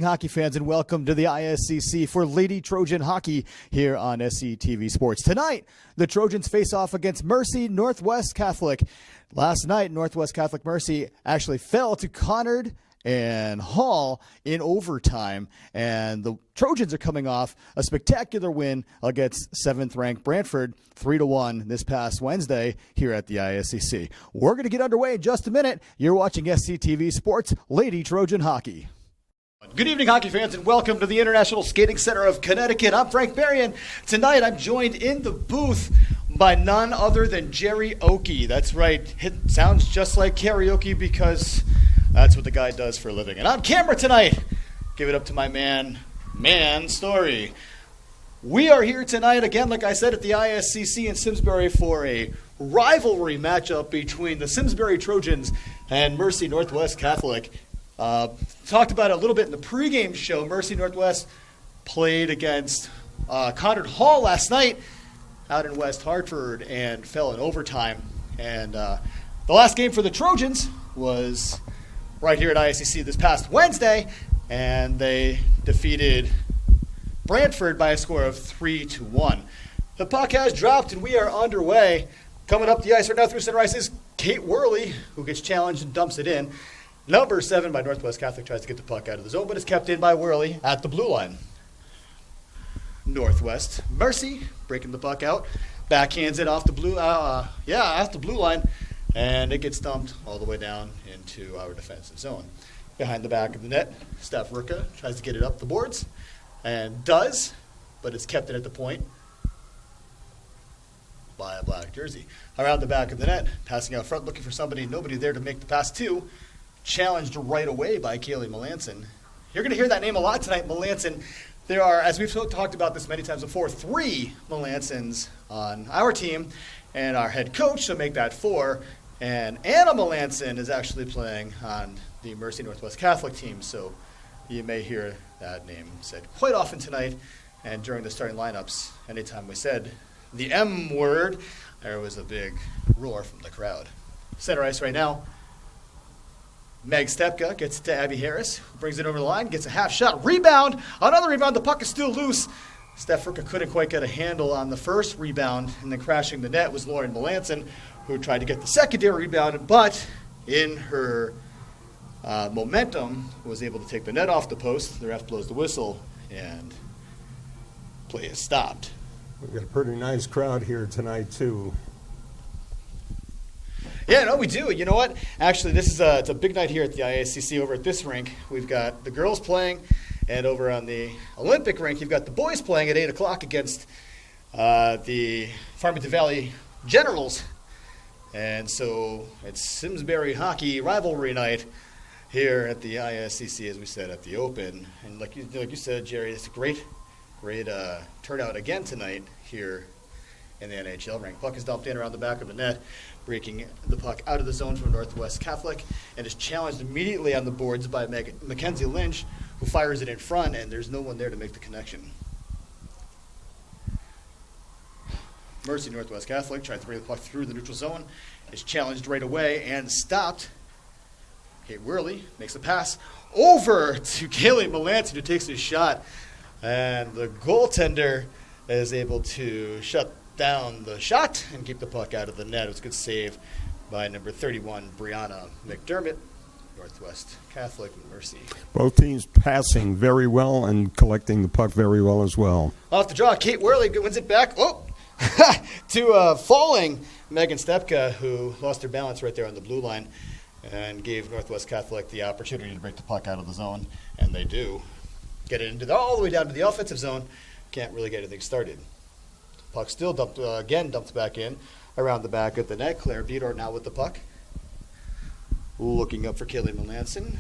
hockey fans, and welcome to the ISCC for Lady Trojan Hockey here on SCTV Sports. Tonight, the Trojans face off against Mercy Northwest Catholic. Last night, Northwest Catholic Mercy actually fell to Conard and Hall in overtime, and the Trojans are coming off a spectacular win against 7th-ranked Brantford, 3-1 this past Wednesday here at the ISCC. We're going to get underway in just a minute. You're watching SCTV Sports Lady Trojan Hockey. Good evening, hockey fans, and welcome to the International Skating Center of Connecticut. I'm Frank Berrien. Tonight, I'm joined in the booth by none other than Jerry Oakey. That's right. It sounds just like karaoke because that's what the guy does for a living. And on camera tonight, give it up to my man Story. We are here tonight, again, like I said, at the ISCC in Simsbury for a rivalry matchup between the Simsbury Trojans and Mercy Northwest Catholic. Talked about it a little bit in the pregame show. Mercy Northwest played against Conard Hall last night out in West Hartford and fell in overtime. And the last game for the Trojans was right here at ISCC this past Wednesday, and they defeated Brantford by a score of 3-1. The puck has dropped, and we are underway. Coming up the ice right now through center ice is Kate Worley, who gets challenged and dumps it in. Number 7 by Northwest Catholic tries to get the puck out of the zone, but it's kept in by Worley at the blue line. Northwest Mercy breaking the puck out, backhands it off the blue, off the blue line, and it gets dumped all the way down into our defensive zone. Behind the back of the net, Steph Ricka tries to get it up the boards, and does, but it's kept in at the point by a black jersey. Around the back of the net, passing out front, looking for somebody, nobody there to make the pass to. Challenged right away by Kaylee Melanson. You're going to hear that name a lot tonight, Melanson. There are, as we've talked about this many times before, 3 Melansons on our team, and our head coach, so make that 4. And Anna Melanson is actually playing on the Mercy Northwest Catholic team, so you may hear that name said quite often tonight. And during the starting lineups, anytime we said the M word, there was a big roar from the crowd. Center ice right now. Meg Stepka gets it to Abby Harris, who brings it over the line, gets a half shot, rebound, another rebound, the puck is still loose. Steph Ricka couldn't quite get a handle on the first rebound, and then crashing the net was Lauren Melanson, who tried to get the secondary rebound, but in her momentum was able to take the net off the post. The ref blows the whistle, and play is stopped. We've got a pretty nice crowd here tonight, too. Yeah, no, we do. You know what? Actually, this is it's a big night here at the ISCC over at this rink. We've got the girls playing, and over on the Olympic rink, you've got the boys playing at 8 o'clock against the Farmington Valley Generals. And so it's Simsbury hockey rivalry night here at the ISCC, as we said, at the Open. And like you said, Jerry, it's a great turnout again tonight here in the NHL rink. Puck is dumped in around the back of the net, breaking the puck out of the zone from Northwest Catholic, and is challenged immediately on the boards by Mackenzie Lynch, who fires it in front, and there's no one there to make the connection. Mercy Northwest Catholic tried to bring the puck through the neutral zone, is challenged right away and stopped. Kate Worley makes a pass over to Kaylee Melanson, who takes his shot, and the goaltender is able to shut down the shot and keep the puck out of the net. It was a good save by number 31, Brianna McDermott, Northwest Catholic Mercy. Both teams passing very well and collecting the puck very well as well. Off the draw, Kate Worley wins it back to falling Megan Stepka, who lost her balance right there on the blue line and gave Northwest Catholic the opportunity to break the puck out of the zone, and they do. Get it all the way down to the offensive zone. Can't really get anything started. Puck still dumped back in around the back of the net. Claire Beador now with the puck. Looking up for Kaylee Melanson,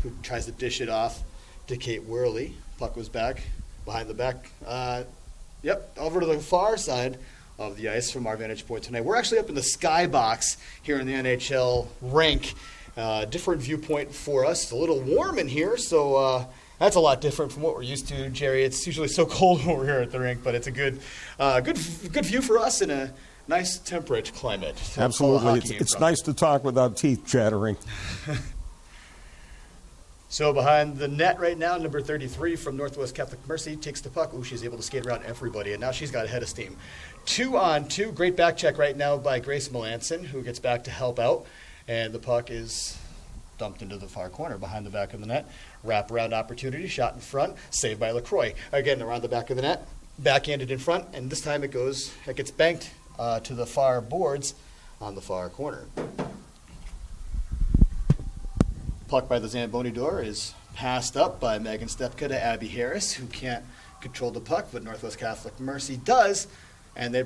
who tries to dish it off to Kate Worley. Puck was back behind the back. Over to the far side of the ice from our vantage point tonight. We're actually up in the skybox here in the NHL rink. Different viewpoint for us. It's a little warm in here, so that's a lot different from what we're used to, Jerry. It's usually so cold over here at the rink, but it's a good view for us in a nice temperate climate. Absolutely. It's nice to talk without teeth chattering. So behind the net right now, number 33 from Northwest Catholic Mercy takes the puck. Ooh, she's able to skate around everybody, and now she's got a head of steam. 2-on-2. Great back check right now by Grace Melanson, who gets back to help out. And the puck is dumped into the far corner behind the back of the net. Wrap-around opportunity, shot in front, saved by LaCroix. Again, around the back of the net, backhanded in front, and this time it gets banked to the far boards on the far corner. Puck by the Zamboni door is passed up by Megan Stepka to Abby Harris, who can't control the puck, but Northwest Catholic Mercy does, and they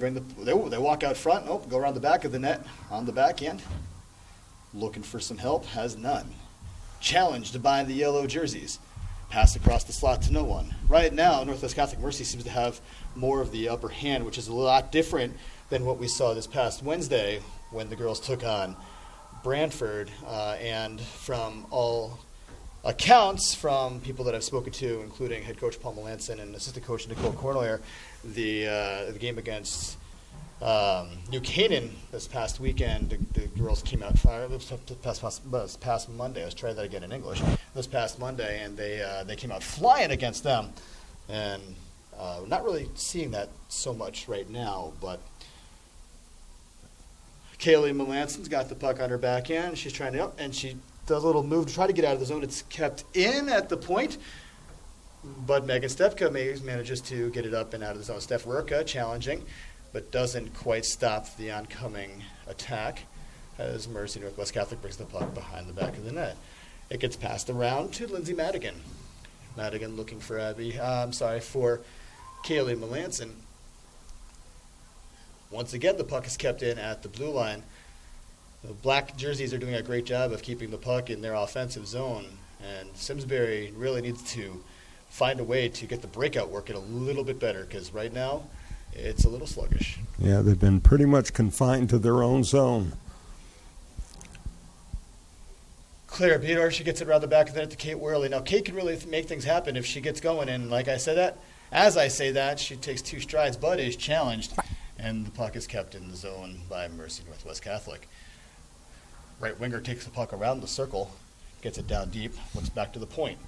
walk out front. Go around the back of the net on the backhand. Looking for some help, has none. Challenged by the yellow jerseys. Pass across the slot to no one. Right now, Northwest Catholic Mercy seems to have more of the upper hand, which is a lot different than what we saw this past Wednesday when the girls took on Brantford, and from all accounts from people that I've spoken to, including head coach Paul Melanson and assistant coach Nicole Cornelier, the game against New Canaan this past weekend, the girls came out fire. This past Monday. Let's try that again in English. This past Monday, and they came out flying against them, and not really seeing that so much right now, but. Kaylee Melanson's got the puck on her backhand. She's trying to and she does a little move to try to get out of the zone. It's kept in at the point, but Megan Stepka manages to get it up and out of the zone. Steph Rurka challenging, but doesn't quite stop the oncoming attack as Mercy Northwest Catholic brings the puck behind the back of the net. It gets passed around to Lindsay Madigan. Madigan looking for for Kaylee Melanson. Once again, the puck is kept in at the blue line. The black jerseys are doing a great job of keeping the puck in their offensive zone, and Simsbury really needs to find a way to get the breakout working a little bit better, because right now it's a little sluggish. Yeah, they've been pretty much confined to their own zone. Claire Beador, she gets it around the back of the net to Kate Worley. Now, Kate can really make things happen if she gets going, and as I say that, she takes 2 strides, but is challenged. And the puck is kept in the zone by Mercy Northwest Catholic. Right winger takes the puck around the circle, gets it down deep, looks back to the point.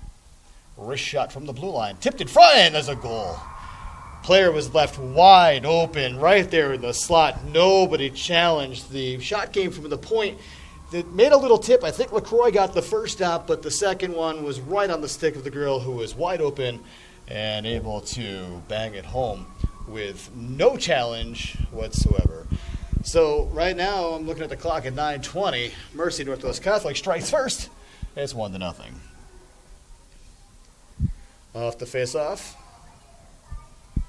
Wrist shot from the blue line, tipped in front, and there's a goal. Player was left wide open right there in the slot. Nobody challenged. The shot came from the point. It made a little tip. I think LaCroix got the first stop, but the second one was right on the stick of the girl who was wide open and able to bang it home with no challenge whatsoever. So right now I'm looking at the clock at 9:20. Mercy Northwest Catholic strikes first. It's 1-0. Off the face-off,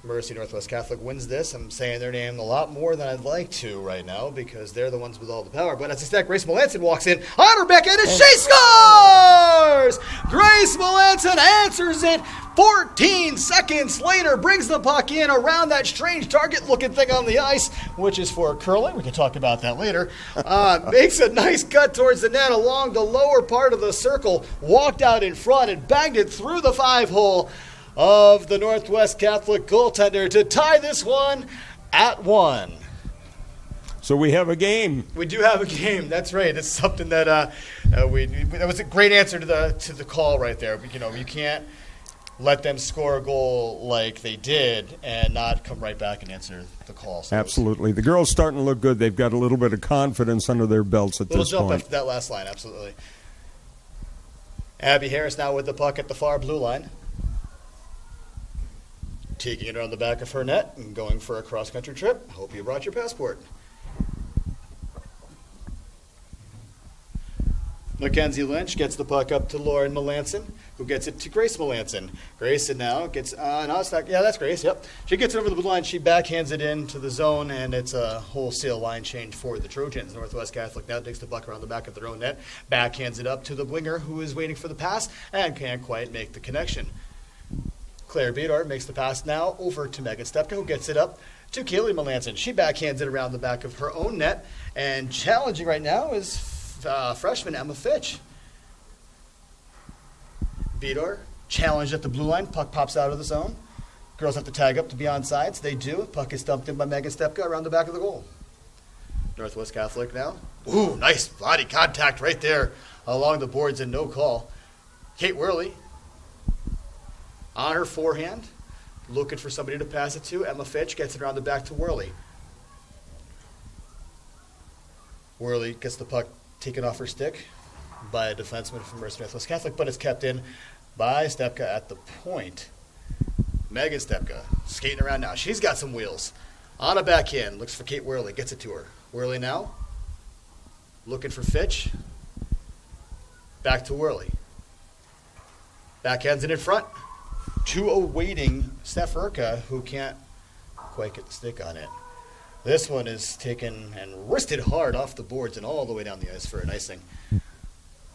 Mercy Northwest Catholic wins this. I'm saying their name a lot more than I'd like to right now because they're the ones with all the power. But as I said, Grace Melanson walks in on her backhand and she scores! Grace Melanson answers it 14 seconds later, brings the puck in around that strange target-looking thing on the ice, which is for curling. We can talk about that later. Makes a nice cut towards the net along the lower part of the circle, walked out in front and banged it through the 5-hole of the Northwest Catholic goaltender to tie this one at 1. So we have a game. We do have a game. That's right. It's something that that was a great answer to the call right there. You can't let them score a goal like they did and not come right back and answer the call. So absolutely. The girls starting to look good. They've got a little bit of confidence under their belts at this point. Little jump after that last line, absolutely. Abby Harris now with the puck at the far blue line. Taking it around the back of her net and going for a cross-country trip. Hope you brought your passport. Mackenzie Lynch gets the puck up to Lauren Melanson, who gets it to Grace Melanson. Grace now gets that's Grace, yep. She gets it over the blue line. She backhands it into the zone, and it's a wholesale line change for the Trojans. Northwest Catholic now takes the puck around the back of their own net, backhands it up to the winger, who is waiting for the pass and can't quite make the connection. Claire Beador makes the pass now over to Megan Stepka, who gets it up to Kaylee Melanson. She backhands it around the back of her own net, and challenging right now is freshman Emma Fitch. Beador challenged at the blue line. Puck pops out of the zone. Girls have to tag up to be on sides. They do. Puck is dumped in by Megan Stepka around the back of the goal. Northwest Catholic now. Ooh, nice body contact right there along the boards and no call. Kate Worley on her forehand, looking for somebody to pass it to. Emma Fitch gets it around the back to Worley. Worley gets the puck taken off her stick by a defenseman from Mercy Northwest Catholic, but it's kept in by Stepka at the point. Megan Stepka skating around now. She's got some wheels. On a backhand, looks for Kate Worley, gets it to her. Worley now, looking for Fitch. Back to Worley. Backhands it in front to a waiting Steph Urka, who can't quite get the stick on it. This one is taken and wristed hard off the boards and all the way down the ice for an icing.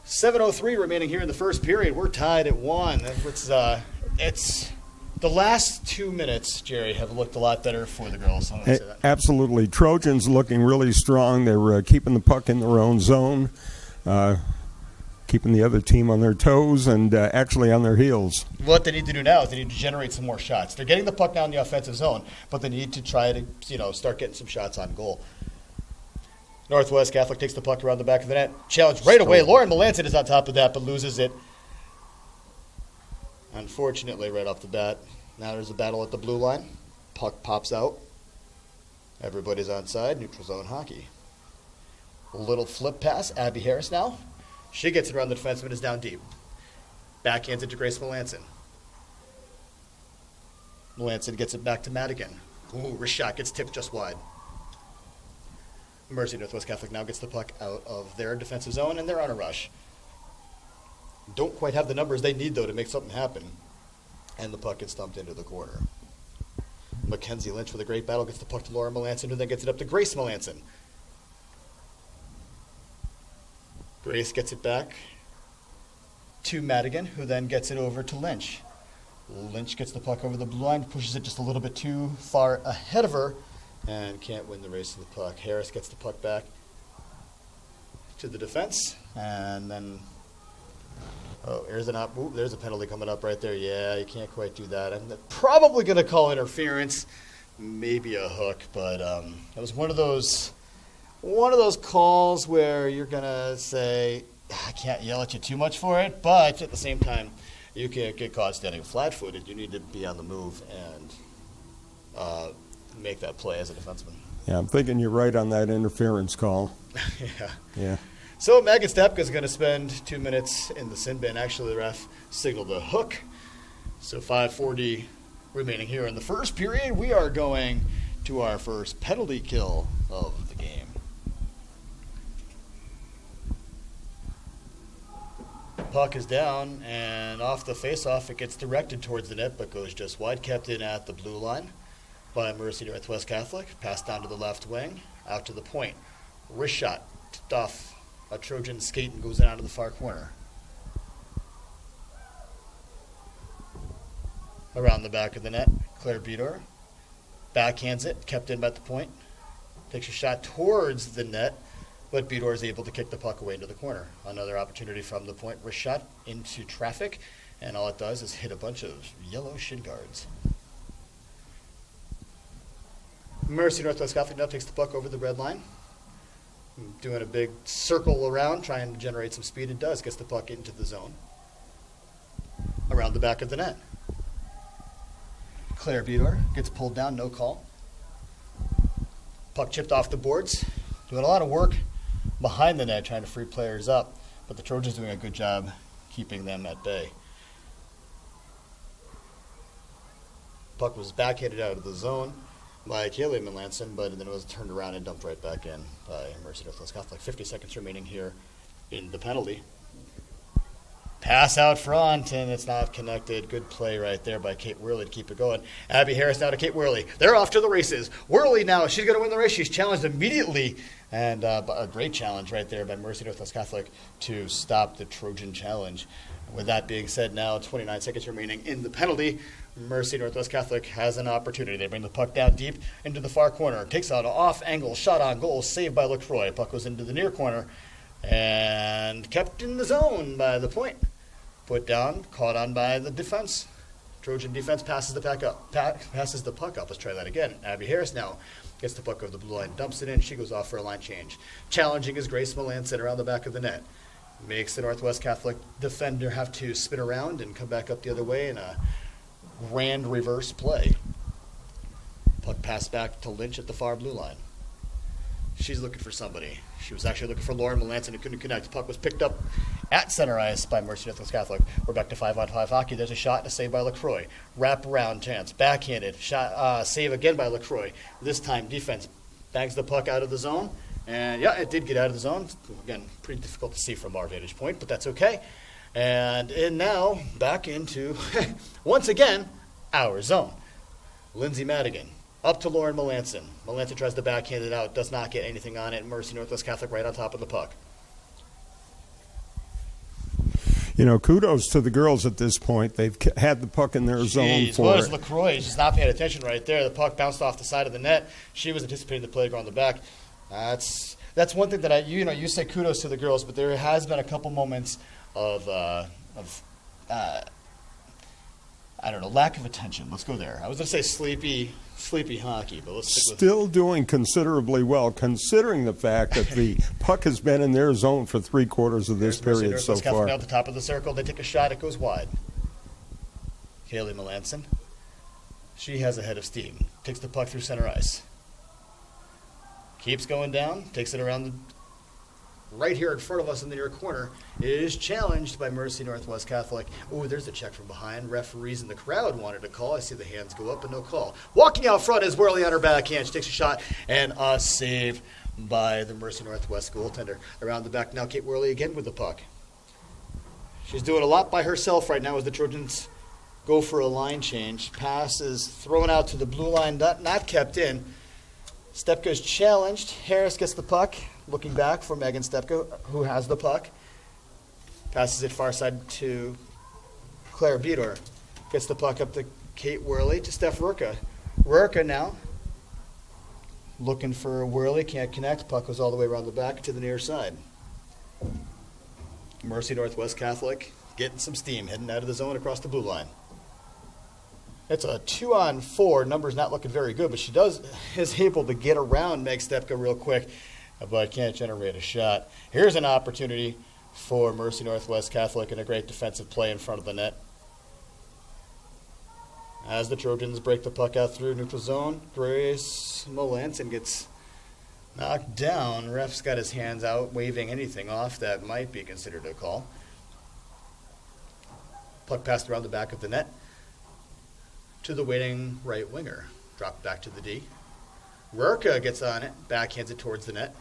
7:03 remaining here in the first period. We're tied at 1. It's the last 2 minutes, Jerry, have looked a lot better for the girls. I'm gonna say that. Absolutely. Trojans looking really strong. They're keeping the puck in their own zone, keeping the other team on their toes and actually on their heels. What they need to do now is they need to generate some more shots. They're getting the puck down the offensive zone, but they need to try to start getting some shots on goal. Northwest Catholic takes the puck around the back of the net. Challenge right away. Lauren Melanson is on top of that, but loses it. Unfortunately, right off the bat. Now there's a battle at the blue line. Puck pops out. Everybody's onside. Neutral zone hockey. A little flip pass. Abby Harris now. She gets it around the defenseman, is down deep. Backhands it to Grace Melanson. Melanson gets it back to Madigan. Ooh, wrist shot gets tipped just wide. Mercy Northwest Catholic now gets the puck out of their defensive zone, and they're on a rush. Don't quite have the numbers they need, though, to make something happen. And the puck gets thumped into the corner. Mackenzie Lynch with a great battle gets the puck to Laura Melanson, who then gets it up to Grace Melanson. Grace gets it back to Madigan, who then gets it over to Lynch. Lynch gets the puck over the blue line, pushes it just a little bit too far ahead of her, and can't win the race to the puck. Harris gets the puck back to the defense, and then there's a penalty coming up right there. Yeah, you can't quite do that. I'm probably going to call interference, maybe a hook, but it was one of those calls where you're going to say, I can't yell at you too much for it, but at the same time, you can't get caught standing flat-footed. You need to be on the move and make that play as a defenseman. Yeah, I'm thinking you're right on that interference call. Yeah. So Megan Stepka is going to spend 2 minutes in the sin bin. Actually, the ref signaled a hook. So 5:40 remaining here in the first period. We are going to our first penalty kill of the game. Puck is down, and off the face-off, it gets directed towards the net, but goes just wide. Kept in at the blue line by Mercy Northwest Catholic. Passed down to the left wing, out to the point. Wrist shot, tipped off a Trojan skate and goes in out of the far corner. Around the back of the net, Claire Bedor backhands it, kept in at the point. Takes a shot towards the net, but Bedor is able to kick the puck away into the corner. Another opportunity from the point, wrist shot into traffic, and all it does is hit a bunch of yellow shin guards. Mercy Northwest Catholic now takes the puck over the red line. Doing a big circle around, trying to generate some speed. It does. Gets the puck into the zone. Around the back of the net. Claire Bedor gets pulled down, no call. Puck chipped off the boards. Doing a lot of work behind the net, trying to free players up. But the Trojans doing a good job keeping them at bay. Puck was backhanded out of the zone by Kaylee Melanson, but then it was turned around and dumped right back in by Mercy Northwest Catholic. 50 seconds remaining here in the penalty. Pass out front, and it's not connected. Good play right there by Kate Worley to keep it going. Abby Harris now to Kate Worley. They're off to the races. Worley now, she's going to win the race. She's challenged immediately, and a great challenge right there by Mercy Northwest Catholic to stop the Trojan challenge. With that being said, now 29 seconds remaining in the penalty. Mercy Northwest Catholic has an opportunity. They bring the puck down deep into the far corner. Takes out an off-angle shot on goal, saved by LaCroix. Puck goes into the near corner and kept in the zone by the point. Put down, caught on by the defense. Trojan defense passes the puck up. Let's try that again. Abby Harris now gets the puck over the blue line, dumps it in. She goes off for a line change. Challenging is Grace Melanson around the back of the net. Makes the Northwest Catholic defender have to spin around and come back up the other way in a grand reverse play. Puck passed back to Lynch at the far blue line. She's looking for somebody. She was actually looking for Lauren Melanson, who couldn't connect. Puck was picked up at center ice by Mercy Northwest Catholic. We're back to 5-on-5 hockey. There's a shot and a save by LaCroix. Wrap around chance. Backhanded. Shot, save again by LaCroix. This time defense bags the puck out of the zone. And yeah, it did get out of the zone. Again, pretty difficult to see from our vantage point, but that's okay. And now back into, once again, our zone. Lindsay Madigan. Up to Lauren Melanson. Melanson tries to backhand it out. Does not get anything on it. Mercy Northwest Catholic right on top of the puck. Kudos to the girls at this point. They've had the puck in their zone for what is LaCroix? She's not paying attention right there. The puck bounced off the side of the net. She was anticipating the play to go on the back. That's one thing that you say kudos to the girls, but there has been a couple moments of I don't know, lack of attention. Let's go there. I was going to say sleepy hockey, but let's stick with still doing considerably well, considering the fact that the puck has been in their zone for 3/4 of this period so far. At the top of the circle, they take a shot. It goes wide. Kaylee Melanson. She has a head of steam. Takes the puck through center ice. Keeps going down. Takes it around right here in front of us in the near corner. Is challenged by Mercy Northwest Catholic. Oh, there's a check from behind. Referees in the crowd wanted a call. I see the hands go up, but no call. Walking out front is Worley on her backhand. She takes a shot, and a save by the Mercy Northwest goaltender. Around the back now, Kate Worley again with the puck. She's doing a lot by herself right now as the Trojans go for a line change. Pass is thrown out to the blue line, not kept in. Stepka's challenged. Harris gets the puck. Looking back for Megan Stepka, who has the puck. Passes it far side to Claire Beador. Gets the puck up to Kate Worley to Steph Rurka. Rurka now looking for Worley. Can't connect. Puck goes all the way around the back to the near side. Mercy Northwest Catholic getting some steam, heading out of the zone across the blue line. It's a 2-on-4. Numbers not looking very good, but she is able to get around Meg Stepka real quick, but can't generate a shot. Here's an opportunity for Mercy Northwest Catholic and a great defensive play in front of the net. As the Trojans break the puck out through neutral zone, Grace Melanson gets knocked down. Ref's got his hands out, waving anything off that might be considered a call. Puck passed around the back of the net to the waiting right winger. Dropped back to the D. Rurka gets on it, backhands it towards the net.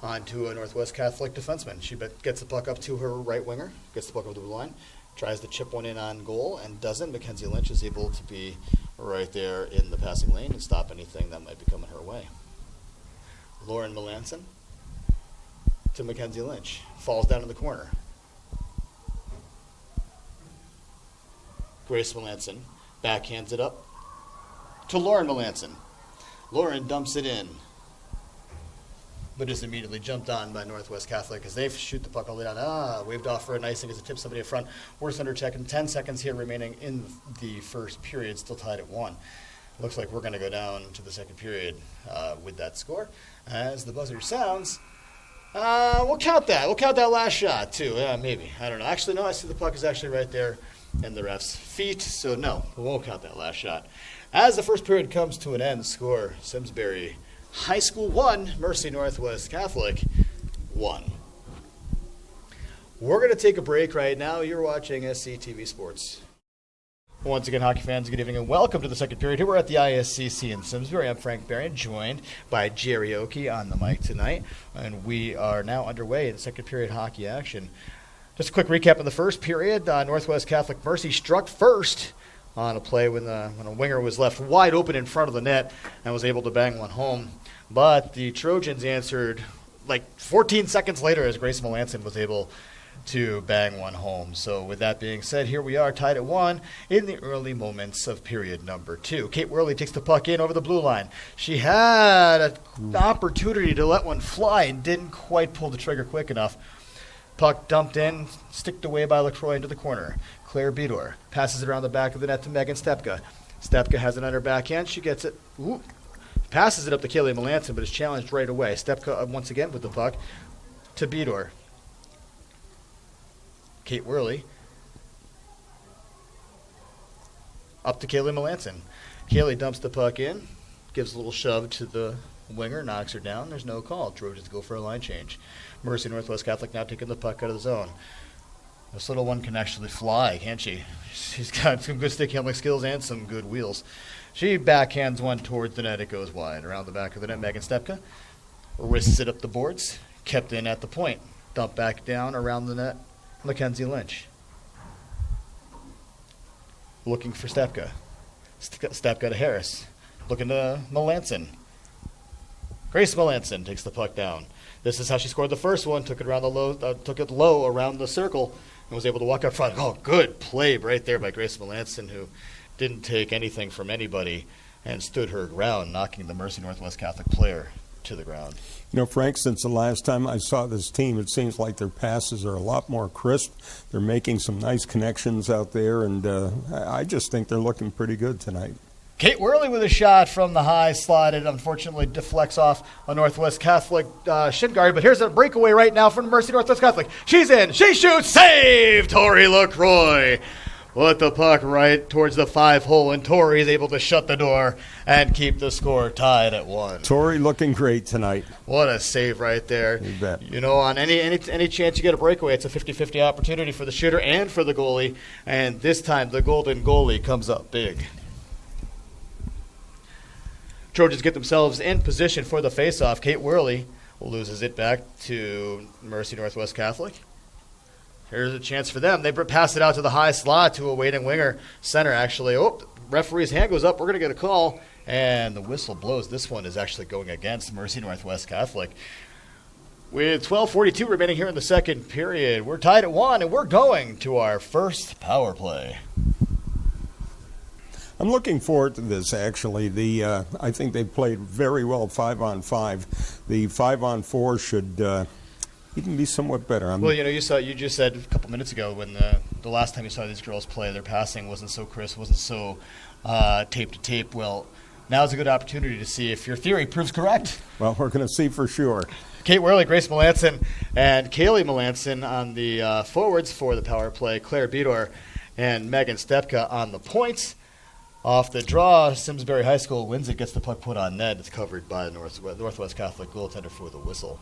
On to a Northwest Catholic defenseman. She gets the puck up to her right winger, gets the puck over the blue line, tries to chip one in on goal, and doesn't. Mackenzie Lynch is able to be right there in the passing lane and stop anything that might be coming her way. Lauren Melanson to Mackenzie Lynch. Falls down in the corner. Grace Melanson backhands it up to Lauren Melanson. Lauren dumps it in, but is immediately jumped on by Northwest Catholic as they shoot the puck all the way down. Waved off for an icing as it tips somebody in front. Worse under check, and 10 seconds here remaining in the first period, still tied at 1. Looks like we're going to go down to the second period with that score. As the buzzer sounds, we'll count that. We'll count that last shot, too. Yeah, maybe. I don't know. Actually, no, I see the puck is actually right there in the ref's feet, so no, we won't count that last shot. As the first period comes to an end, score Simsbury High School 1, Mercy Northwest Catholic 1. We're going to take a break right now. You're watching SCTV Sports. Once again, hockey fans, good evening and welcome to the second period. Here we're at the ISCC in Simsbury. I'm Frank Barron, joined by Jerry Oakey on the mic tonight, and we are now underway in second period hockey action. Just a quick recap of the first period. Northwest Catholic Mercy struck first on a play when a winger was left wide open in front of the net and was able to bang one home. But the Trojans answered like 14 seconds later as Grace Melanson was able to bang one home. So with that being said, here we are tied at 1 in the early moments of period number 2. Kate Worley takes the puck in over the blue line. She had an opportunity to let one fly and didn't quite pull the trigger quick enough. Puck dumped in, sticked away by LaCroix into the corner. Claire Beador passes it around the back of the net to Megan Stepka. Stepka has it on her backhand. She gets it. Passes it up to Kaylee Melanson, but is challenged right away. Stepka once again with the puck to Beador. Kate Worley. Up to Kaylee Melanson. Kaylee dumps the puck in, gives a little shove to the winger, knocks her down. There's no call. Trojans go for a line change. Mercy Northwest Catholic now taking the puck out of the zone. This little one can actually fly, can't she? She's got some good stick handling skills and some good wheels. She backhands one towards the net. It goes wide. Around the back of the net, Megan Stepka wrists it up the boards. Kept in at the point. Dump back down around the net. Mackenzie Lynch. Looking for Stepka. Stepka to Harris. Looking to Melanson. Grace Melanson takes the puck down. This is how she scored the first one. Took it low around the circle and was able to walk up front. Oh, good play right there by Grace Melanson, who didn't take anything from anybody and stood her ground, knocking the Mercy Northwest Catholic player to the ground. You know, Frank, since the last time I saw this team, it seems like their passes are a lot more crisp. They're making some nice connections out there, and I just think they're looking pretty good tonight. Kate Worley with a shot from the high slot. It unfortunately deflects off a Northwest Catholic shin guard, but here's a breakaway right now from Mercy Northwest Catholic. She's in. She shoots. Save! Tori LaCroix. Put the puck right towards the 5-hole, and Tori is able to shut the door and keep the score tied at 1. Tori looking great tonight. What a save right there. You bet. You know, on any chance you get a breakaway, it's a 50-50 opportunity for the shooter and for the goalie, and this time the golden goalie comes up big. Trojans get themselves in position for the faceoff. Kate Worley loses it back to Mercy Northwest Catholic. Here's a chance for them. They pass it out to the high slot to a waiting winger. Center, actually. Oh, referee's hand goes up. We're going to get a call. And the whistle blows. This one is actually going against Mercy Northwest Catholic. With 12:42 remaining here in the second period, we're tied at 1, and we're going to our first power play. I'm looking forward to this, actually. I think they played very well 5-on-5. The 5-on-4 should even be somewhat better. Well, you know, you just said a couple minutes ago when the last time you saw these girls play, their passing wasn't so crisp, wasn't so tape to tape. Well, now's a good opportunity to see if your theory proves correct. Well, we're going to see for sure. Kate Worley, Grace Melanson, and Kaylee Melanson on the forwards for the power play. Claire Bedor and Megan Stepka on the points. Off the draw, Simsbury High School wins it, gets the puck put on net. It's covered by the Northwest Catholic goaltender for the whistle.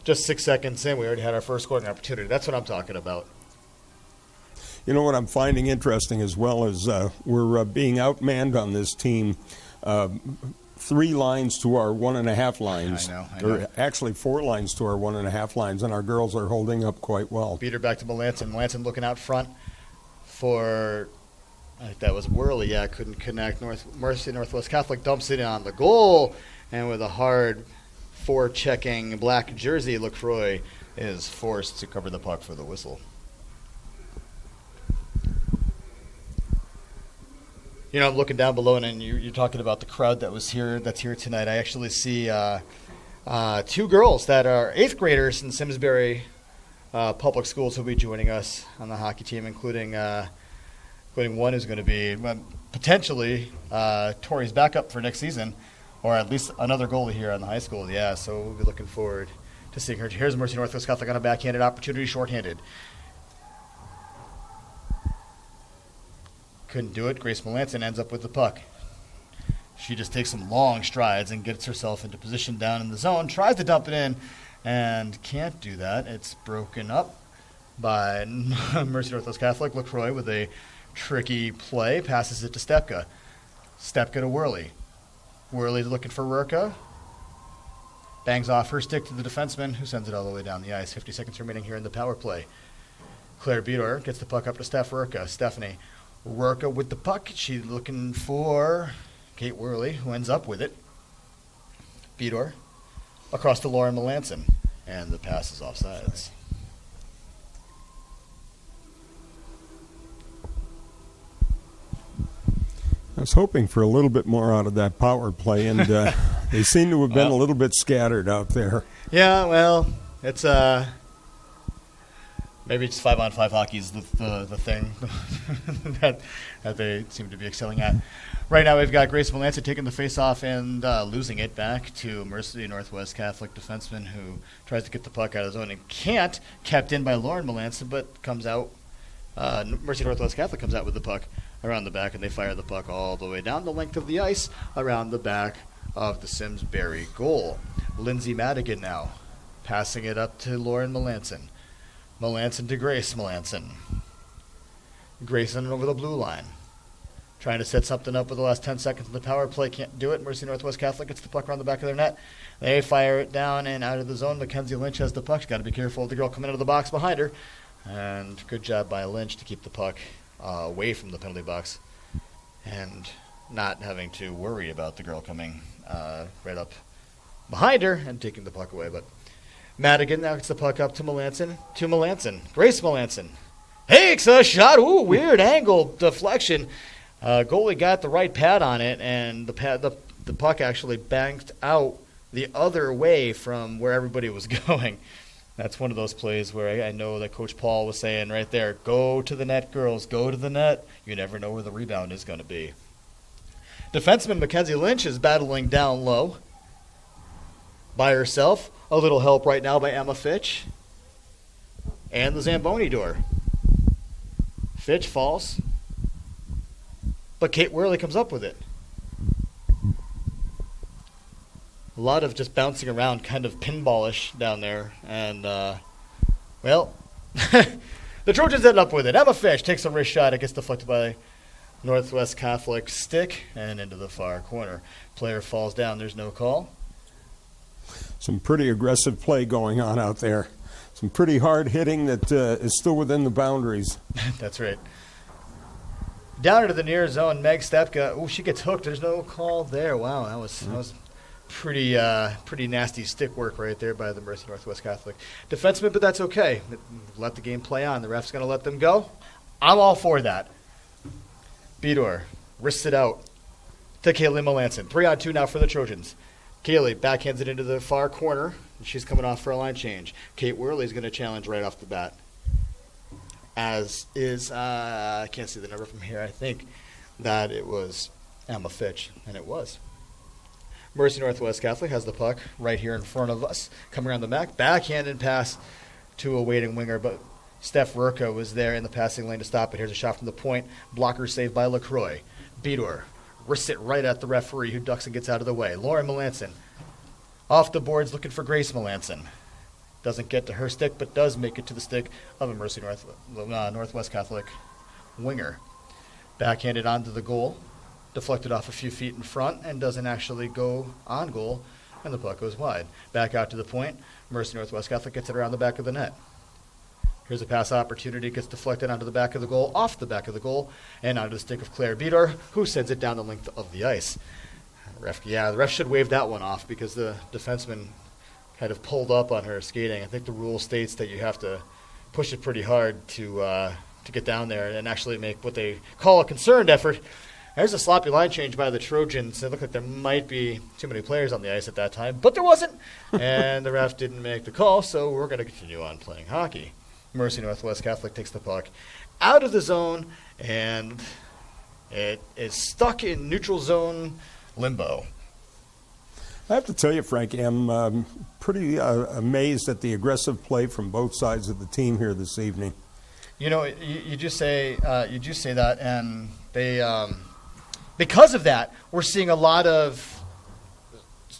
Just 6 seconds in, we already had our first scoring opportunity. That's what I'm talking about. You know what I'm finding interesting as well is we're being outmanned on this team. 3 lines to our 1.5 lines. I know. Or actually 4 lines to our 1.5 lines, and our girls are holding up quite well. Beat her back to Melanson. Melanson looking out front for, I think that was Worley. Yeah, couldn't connect. Mercy Northwest Catholic dumps it on the goal, and with a hard forechecking black jersey, LaCroix is forced to cover the puck for the whistle. You know, I'm looking down below, and you're talking about the crowd that's here tonight. I actually see 2 girls that are 8th graders in Simsbury Public Schools who will be joining us on the hockey team, including one who's going to be potentially Tori's backup for next season, or at least another goalie here on the high school. Yeah, so we'll be looking forward to seeing her. Here's Mercy Northwest Catholic on a backhanded opportunity, shorthanded. Couldn't do it. Grace Melanson ends up with the puck. She just takes some long strides and gets herself into position down in the zone, tries to dump it in, and can't do that. It's broken up by Mercy Northwest Catholic. LaCroix with a tricky play, passes it to Stepka. Stepka to Worley. Worley's looking for Rurka. Bangs off her stick to the defenseman, who sends it all the way down the ice. 50 seconds remaining here in the power play. Claire Bedor gets the puck up to Steph Rurka. Stephanie Rurka with the puck. She's looking for Kate Worley, who ends up with it. Bedor across to Lauren Melanson, and the pass is offsides. I was hoping for a little bit more out of that power play, and they seem to have been a little bit scattered out there. Yeah, well, it's Maybe it's 5-on-5 hockey is the thing that they seem to be excelling at. Right now we've got Grace Melanson taking the face-off and losing it back to Mercy Northwest Catholic defenseman who tries to get the puck out of zone and can't. Kept in by Lauren Melanson, but comes out. Mercy Northwest Catholic comes out with the puck around the back, and they fire the puck all the way down the length of the ice around the back of the Simsbury goal. Lindsay Madigan now passing it up to Lauren Melanson. Melanson to Grace Melanson. Grayson over the blue line. Trying to set something up with the last 10 seconds of the power play. Can't do it. Mercy Northwest Catholic gets the puck around the back of their net. They fire it down and out of the zone. Mackenzie Lynch has the puck. She's got to be careful of the girl coming out of the box behind her. And good job by Lynch to keep the puck away from the penalty box and not having to worry about the girl coming right up behind her and taking the puck away. But Madigan now gets the puck up to Melanson. Grace Melanson. Takes a shot. Ooh, weird angle deflection. Goalie got the right pad on it, and the puck actually banked out the other way from where everybody was going. That's one of those plays where I know that Coach Paul was saying right there, go to the net, girls, go to the net. You never know where the rebound is going to be. Defenseman Mackenzie Lynch is battling down low by herself. A little help right now by Emma Fitch. And the Zamboni door. Fitch falls. But Kate Worley comes up with it. A lot of just bouncing around, kind of pinballish down there. And, well, the Trojans end up with it. Emma Fitch takes a wrist shot. It gets deflected by Northwest Catholic stick and into the far corner. Player falls down. There's no call. Some pretty aggressive play going on out there. Some pretty hard hitting that is still within the boundaries. That's right. Down into the near zone, Meg Stepka. Oh, she gets hooked. There's no call there. Wow, that was pretty nasty stick work right there by the Mercy Northwest Catholic defenseman, but that's okay. Let the game play on. The ref's going to let them go. I'm all for that. Bedor wrists it out to Kaylee Melanson. 3-on-2 now for the Trojans. Kaylee backhands it into the far corner. She's coming off for a line change. Kate Worley's going to challenge right off the bat. As is, I can't see the number from here. I think that it was Emma Fitch, and it was. Mercy Northwest Catholic has the puck right here in front of us. Coming around the back, backhanded pass to a waiting winger, but Steph Rurka was there in the passing lane to stop it. Here's a shot from the point. Blocker saved by LaCroix. Bedor wrists it right at the referee, who ducks and gets out of the way. Lauren Melanson off the boards looking for Grace Melanson. Doesn't get to her stick, but does make it to the stick of a Mercy Northwest Catholic winger. Backhanded onto the goal. Deflected off a few feet in front and doesn't actually go on goal, and the puck goes wide. Back out to the point. Mercy Northwest Catholic gets it around the back of the net. Here's a pass opportunity. Gets deflected onto the back of the goal, off the back of the goal, and onto the stick of Claire Bedor, who sends it down the length of the ice. The ref should wave that one off because the defenseman kind of pulled up on her skating. I think the rule states that you have to push it pretty hard to get down there and actually make what they call a concerned effort. There's a sloppy line change by the Trojans. It looked like there might be too many players on the ice at that time, but there wasn't. And the ref didn't make the call, so we're going to continue on playing hockey. Mercy Northwest Catholic takes the puck out of the zone, and it is stuck in neutral zone limbo. I have to tell you, Frankie, I'm pretty amazed at the aggressive play from both sides of the team here this evening. You know, you just say that, and they because of that, we're seeing a lot of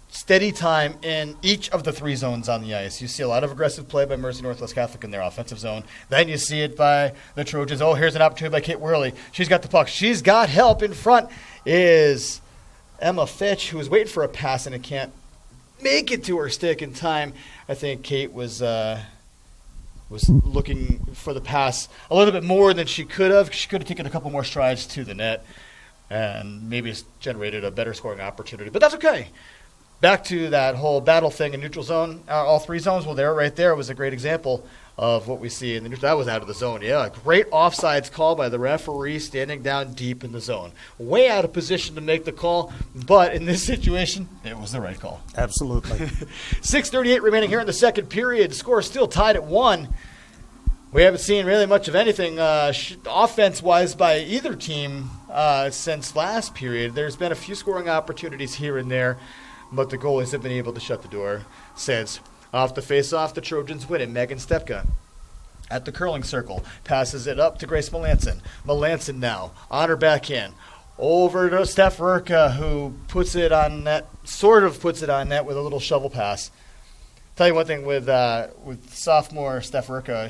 steady time in each of the three zones on the ice. You see a lot of aggressive play by Mercy Northwest Catholic in their offensive zone. Then you see it by the Trojans. Oh, here's an opportunity by Kate Worley. She's got the puck. She's got help in front. Is Emma Fitch, who was waiting for a pass and it can't make it to her stick in time. I think Kate was looking for the pass a little bit more than she could have. She could have taken a couple more strides to the net and maybe it's generated a better scoring opportunity. But that's okay. Back to that whole battle thing in neutral zone, all three zones. Well, right there was a great example of what we see in the neutral. That was out of the zone. Yeah, great offsides call by the referee standing down deep in the zone. Way out of position to make the call, but in this situation, it was the right call. Absolutely. 6:38 remaining here in the second period. Score still tied at 1. We haven't seen really much of anything offense-wise by either team since last period. There's been a few scoring opportunities here and there, but the goalies have been able to shut the door since. Off the face-off, the Trojans win it. Megan Stepka at the curling circle passes it up to Grace Melanson. Melanson now on her backhand. Over to Steph Urka, who puts it on net, sort of puts it on net with a little shovel pass. Tell you one thing with sophomore Steph Urka,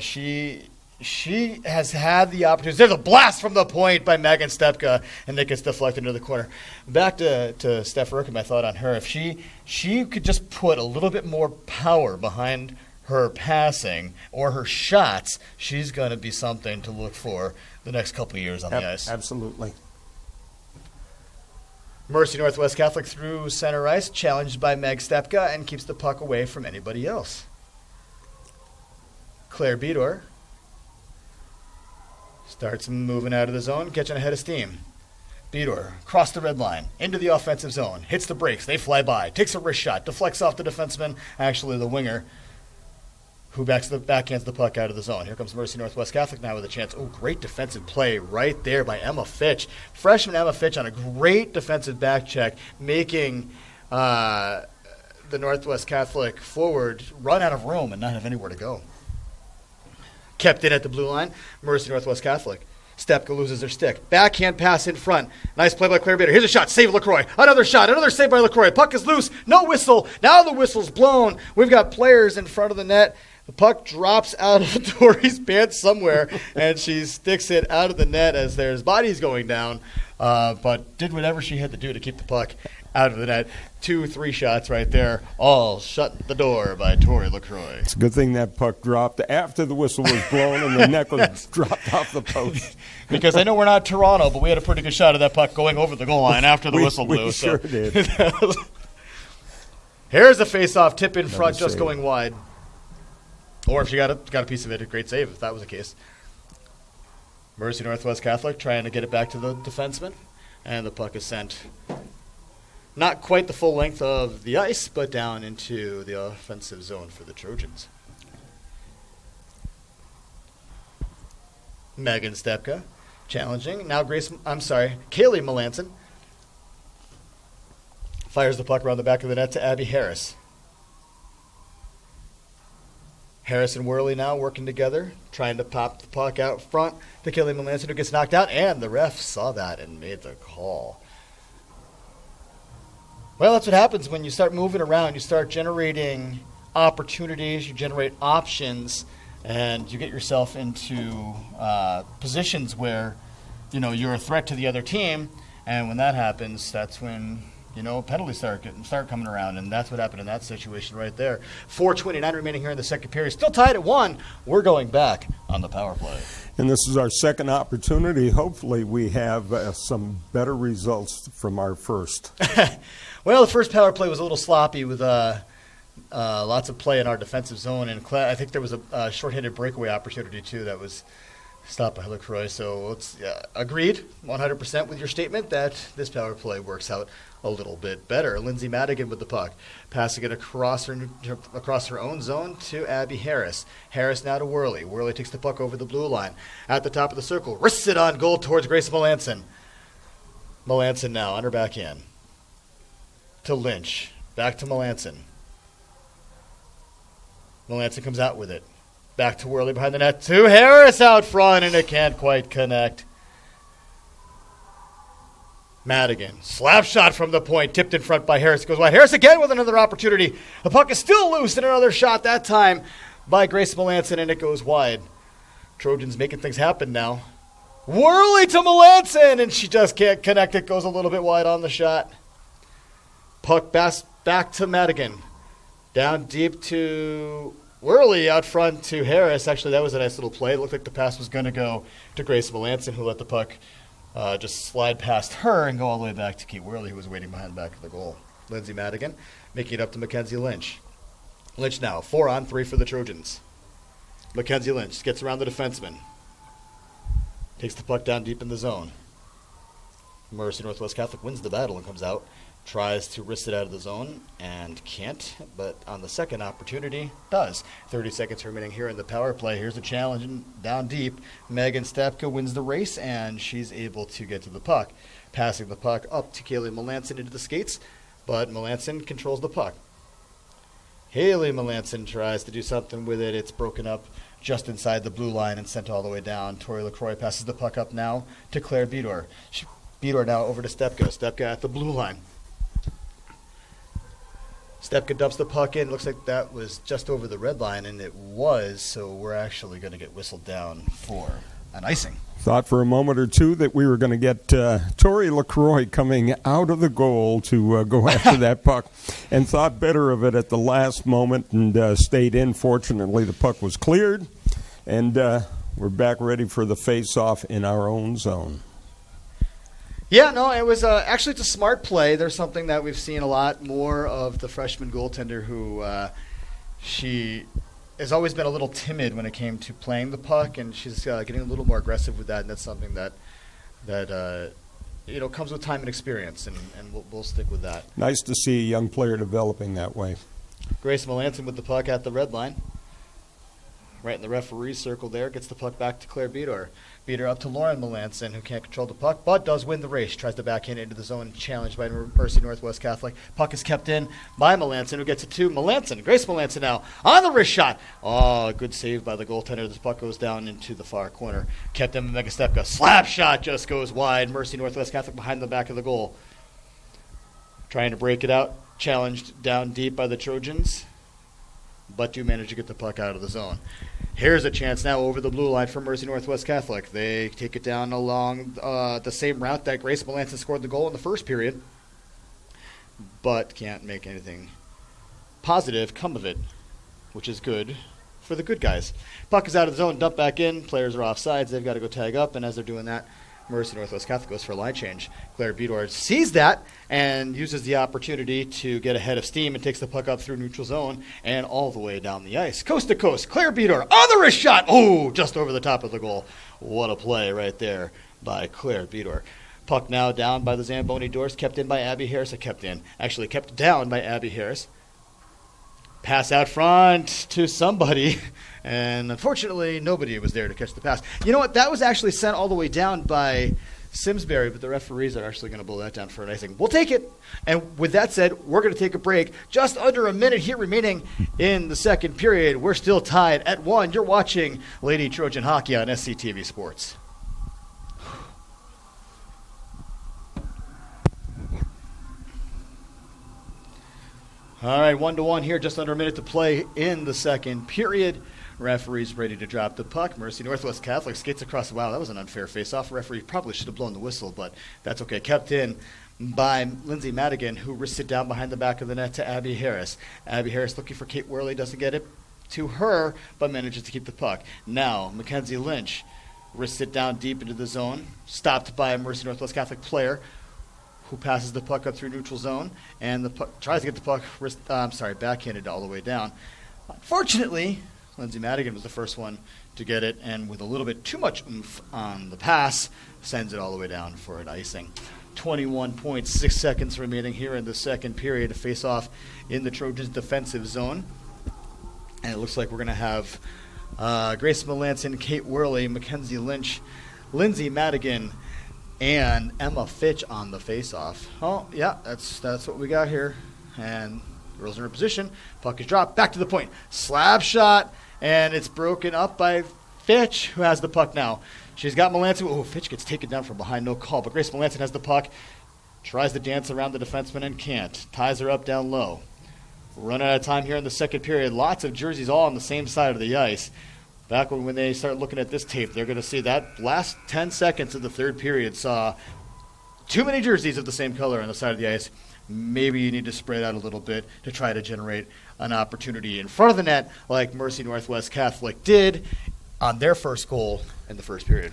she has had the opportunity. There's a blast from the point by Megan Stepka, and it gets deflected into the corner. Back to Steph Urka, my thought on her. If she could just put a little bit more power behind her passing or her shots, she's going to be something to look for the next couple of years on the ice. Absolutely. Mercy Northwest Catholic through center ice, challenged by Meg Stepka, and keeps the puck away from anybody else. Claire Bedor starts moving out of the zone, catching a head of steam. Bedor, across the red line, into the offensive zone, hits the brakes, they fly by, takes a wrist shot, deflects off the defenseman, actually the winger, who backhands the puck out of the zone. Here comes Mercy Northwest Catholic now with a chance. Oh, great defensive play right there by Emma Fitch. Freshman Emma Fitch on a great defensive back check, making the Northwest Catholic forward run out of room and not have anywhere to go. Kept in at the blue line, Mercy Northwest Catholic. Stepka loses her stick. Backhand pass in front. Nice play by Claire Bader. Here's a shot. Save LaCroix. Another shot. Another save by LaCroix. Puck is loose. No whistle. Now the whistle's blown. We've got players in front of the net. The puck drops out of Tori's pants somewhere, and she sticks it out of the net as there's bodies going down, but did whatever she had to do to keep the puck out of the net. 2-3 shots right there, all shut the door by Tori LaCroix. It's a good thing that puck dropped after the whistle was blown and the net was dropped off the post. Because I know we're not Toronto, but we had a pretty good shot of that puck going over the goal line after the whistle blew. We sure did. Here's a face-off tip in front, Another just save. going wide. Or if she got a piece of it, a great save if that was the case. Mercy Northwest Catholic trying to get it back to the defenseman, and the puck is sent not quite the full length of the ice, but down into the offensive zone for the Trojans. Megan Stepka challenging. Now Kaylee Melanson fires the puck around the back of the net to Abby Harris. Harris and Worley now working together, trying to pop the puck out front to Kaylee Melanson, who gets knocked out, and the ref saw that and made the call. Well, that's what happens when you start moving around. You start generating opportunities, you generate options, and you get yourself into positions where, you're a threat to the other team. And when that happens, that's when, penalties start coming around. And that's what happened in that situation right there. 4:29 remaining here in the second period. Still tied at 1. We're going back on the power play. And this is our second opportunity. Hopefully we have some better results from our first. Well, the first power play was a little sloppy with lots of play in our defensive zone. And I think there was a shorthanded breakaway opportunity, too, that was stopped by LaCroix. So agreed 100% with your statement that this power play works out a little bit better. Lindsay Madigan with the puck, passing it across her own zone to Abby Harris. Harris now to Worley. Worley takes the puck over the blue line. At the top of the circle, wrists it on goal towards Grace Melanson. Melanson now on her backhand. To Lynch. Back to Melanson. Melanson comes out with it. Back to Worley behind the net. To Harris out front, and it can't quite connect. Madigan. Slap shot from the point. Tipped in front by Harris. Goes wide. Harris again with another opportunity. The puck is still loose, and another shot that time by Grace Melanson, and it goes wide. Trojans making things happen now. Worley to Melanson, and she just can't connect. It goes a little bit wide on the shot. Puck back to Madigan. Down deep to Worley, out front to Harris. Actually, that was a nice little play. It looked like the pass was going to go to Grace Melanson, who let the puck just slide past her and go all the way back to Kate Worley, who was waiting behind the back of the goal. Lindsay Madigan making it up to Mackenzie Lynch. Lynch now, 4-on-3 for the Trojans. Mackenzie Lynch gets around the defenseman. Takes the puck down deep in the zone. Mercy Northwest Catholic wins the battle and comes out Tries to wrist it out of the zone and can't, but on the second opportunity, does. 30 seconds remaining here in the power play. Here's a challenge down deep. Megan Stepka wins the race, and she's able to get to the puck. Passing the puck up to Kaylee Melanson into the skates, but Melanson controls the puck. Haley Melanson tries to do something with it. It's broken up just inside the blue line and sent all the way down. Tori LaCroix passes the puck up now to Claire Bedor. Bedor now over to Stepka. Stepka at the blue line. Stepka dumps the puck in. Looks like that was just over the red line, and it was, so we're actually going to get whistled down for an icing. Thought for a moment or two that we were going to get Tori LaCroix coming out of the goal to go after that puck, and thought better of it at the last moment and stayed in. Fortunately, the puck was cleared, and we're back ready for the face-off in our own zone. Yeah, no, it was actually it's a smart play. There's something that we've seen a lot more of the freshman goaltender who she has always been a little timid when it came to playing the puck, and she's getting a little more aggressive with that, and that's something that comes with time and experience, and we'll stick with that. Nice to see a young player developing that way. Grace Melanson with the puck at the red line. Right in the referee's circle there, gets the puck back to Claire Bedor. Bedor up to Lauren Melanson, who can't control the puck, but does win the race. Tries to backhand into the zone, challenged by Mercy Northwest Catholic. Puck is kept in by Melanson, who gets it to Melanson. Grace Melanson now on the wrist shot. Oh, good save by the goaltender. This puck goes down into the far corner. Kept in by Mega Stepka. Slap shot just goes wide. Mercy Northwest Catholic behind the back of the goal. Trying to break it out. Challenged down deep by the Trojans, but do manage to get the puck out of the zone. Here's a chance now over the blue line for Mercy Northwest Catholic. They take it down along the same route that Grace Melanson scored the goal in the first period, but can't make anything positive come of it, which is good for the good guys. Puck is out of the zone, dumped back in. Players are offsides. They've got to go tag up, and as they're doing that, Mercy Northwest Catholic goes for a line change. Claire Bedor sees that and uses the opportunity to get ahead of steam and takes the puck up through neutral zone and all the way down the ice. Coast to coast, Claire Bedor on the wrist shot. Oh, just over the top of the goal. What a play right there by Claire Bedor. Puck now down by the Zamboni Doors, kept in by Abby Harris. Kept down by Abby Harris. Pass out front to somebody, and unfortunately nobody was there to catch the pass. You know what? That was actually sent all the way down by Simsbury, but the referees are actually going to blow that down for an icing. We'll take it. And with that said, we're going to take a break. Just under a minute here remaining in the second period. We're still tied at 1. You're watching Lady Trojan Hockey on SCTV Sports. All right, 1-1 here, just under a minute to play in the second period. Referee's ready to drop the puck. Mercy Northwest Catholic skates across. Wow, that was an unfair face-off. Referee probably should have blown the whistle, but that's okay. Kept in by Lindsay Madigan, who wrists it down behind the back of the net to Abby Harris. Abby Harris looking for Kate Worley, doesn't get it to her, but manages to keep the puck. Now, Mackenzie Lynch wrists it down deep into the zone, stopped by a Mercy Northwest Catholic player, who passes the puck up through neutral zone, and the puck tries to get the puck backhanded all the way down. Unfortunately, Lindsay Madigan was the first one to get it, and with a little bit too much oomph on the pass, sends it all the way down for an icing. 21.6 seconds remaining here in the second period. A face-off in the Trojans' defensive zone. And it looks like we're going to have Grace Melanson, Kate Worley, Mackenzie Lynch, Lindsay Madigan, and Emma Fitch on the face-off. Oh, yeah, that's what we got here. And girls in her position. Puck is dropped. Back to the point. Slap shot, and it's broken up by Fitch, who has the puck now. She's got Melanson. Oh, Fitch gets taken down from behind. No call. But Grace Melanson has the puck. Tries to dance around the defenseman and can't. Ties her up down low. Run out of time here in the second period. Lots of jerseys all on the same side of the ice. Back when they start looking at this tape, they're going to see that last 10 seconds of the third period saw too many jerseys of the same color on the side of the ice. Maybe you need to spread out a little bit to try to generate an opportunity in front of the net like Mercy Northwest Catholic did on their first goal in the first period.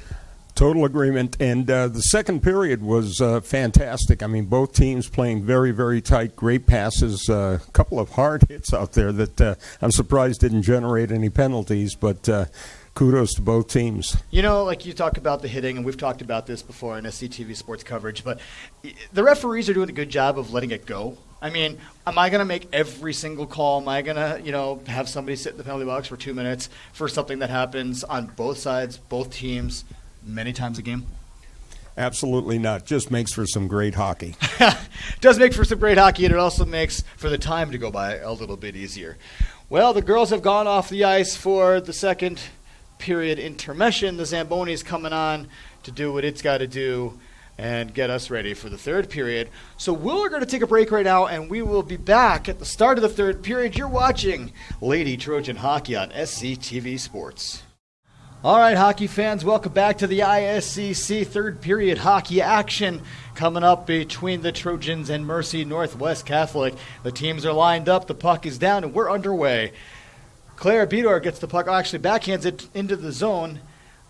Total agreement. And the second period was fantastic. I mean, both teams playing very, very tight, great passes, a couple of hard hits out there that I'm surprised didn't generate any penalties. But kudos to both teams. You know, like you talk about the hitting, and we've talked about this before in SCTV sports coverage, but the referees are doing a good job of letting it go. I mean, am I going to make every single call? Am I going to, have somebody sit in the penalty box for 2 minutes for something that happens on both sides, both teams, many times a game? Absolutely not. Just makes for some great hockey. It does make for some great hockey, and it also makes for the time to go by a little bit easier. Well, the girls have gone off the ice for the second period intermission. The Zambonis coming on to do what it's got to do and get us ready for the third period. So we're going to take a break right now, and we will be back at the start of the third period. You're watching Lady Trojan Hockey on SCTV Sports. All right, hockey fans, welcome back to the ISCC third period hockey action coming up between the Trojans and Mercy Northwest Catholic. The teams are lined up, the puck is down, and we're underway. Claire Bedor gets the puck, actually backhands it into the zone,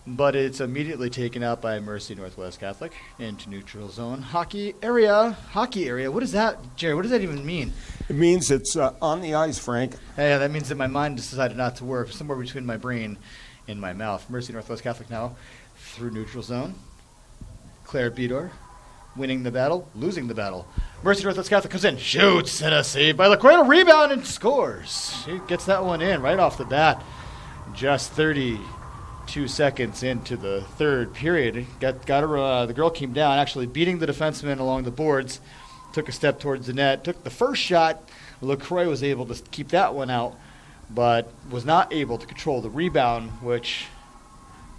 but it's immediately taken out by Mercy Northwest Catholic into neutral zone. Hockey area. What is that, Jerry? What does that even mean? It means it's on the ice, Frank. Yeah, that means that my mind decided not to work, somewhere between my brain in my mouth. Mercy Northwest Catholic now through neutral zone. Claire Bedor winning the battle, losing the battle. Mercy Northwest Catholic comes in, shoots, and a save by LaCroix, rebound, and scores. She gets that one in right off the bat. Just 32 seconds into the third period. Got her. The girl came down, actually beating the defenseman along the boards. Took a step towards the net. Took the first shot. LaCroix was able to keep that one out, but was not able to control the rebound, which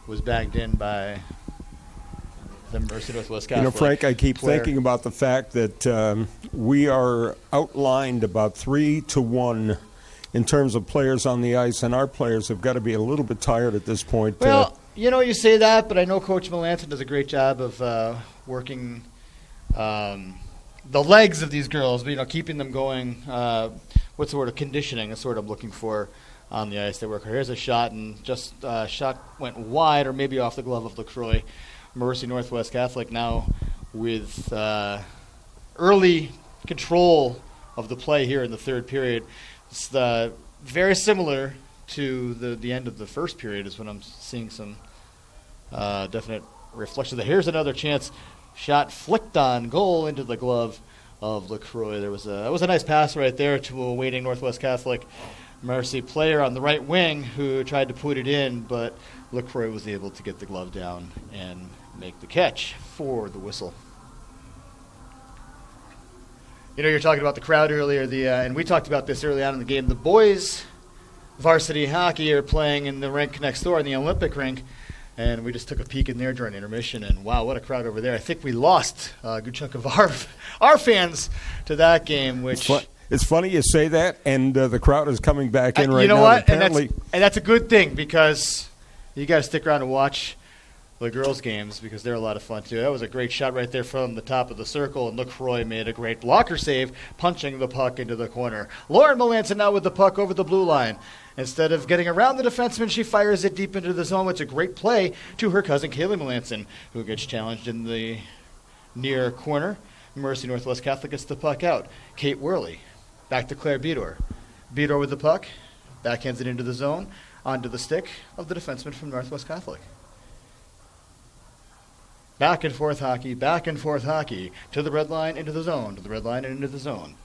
was bagged in by the Mercy Northwest Catholic. Frank, I keep thinking about the fact that we are outlined about 3-1 in terms of players on the ice, and our players have got to be a little bit tired at this point. Well, you say that, but I know Coach Melanson does a great job of working the legs of these girls, keeping them going. What sort of conditioning is sort of looking for on the ice. They work. Here's a shot, and just shot went wide or maybe off the glove of LaCroix. Mercy Northwest Catholic now with early control of the play here in the third period. It's very similar to the end of the first period is when I'm seeing some definite reflection. Here's another chance. Shot flicked on goal into the glove of LaCroix. That was a nice pass right there to a waiting Northwest Catholic Mercy player on the right wing who tried to put it in, but LaCroix was able to get the glove down and make the catch for the whistle. You're talking about the crowd earlier, and we talked about this early on in the game. The boys varsity hockey are playing in the rink next door, in the Olympic rink, and we just took a peek in there during intermission, and wow, what a crowd over there. I think we lost a good chunk of our fans to that game, which... It's funny you say that, and the crowd is coming back in right now. You know what? Apparently, and that's a good thing, because you got to stick around and watch the girls' games because they're a lot of fun, too. That was a great shot right there from the top of the circle, and LaCroix made a great blocker save, punching the puck into the corner. Lauren Melanson now with the puck over the blue line. Instead of getting around the defenseman, she fires it deep into the zone. It's a great play to her cousin, Kaylee Melanson, who gets challenged in the near corner. Mercy Northwest Catholic gets the puck out. Kate Worley. Back to Claire Bedor. Bedor with the puck. Backhands it into the zone. Onto the stick of the defenseman from Northwest Catholic. Back and forth hockey. To the red line, into the zone. To the red line and into the zone.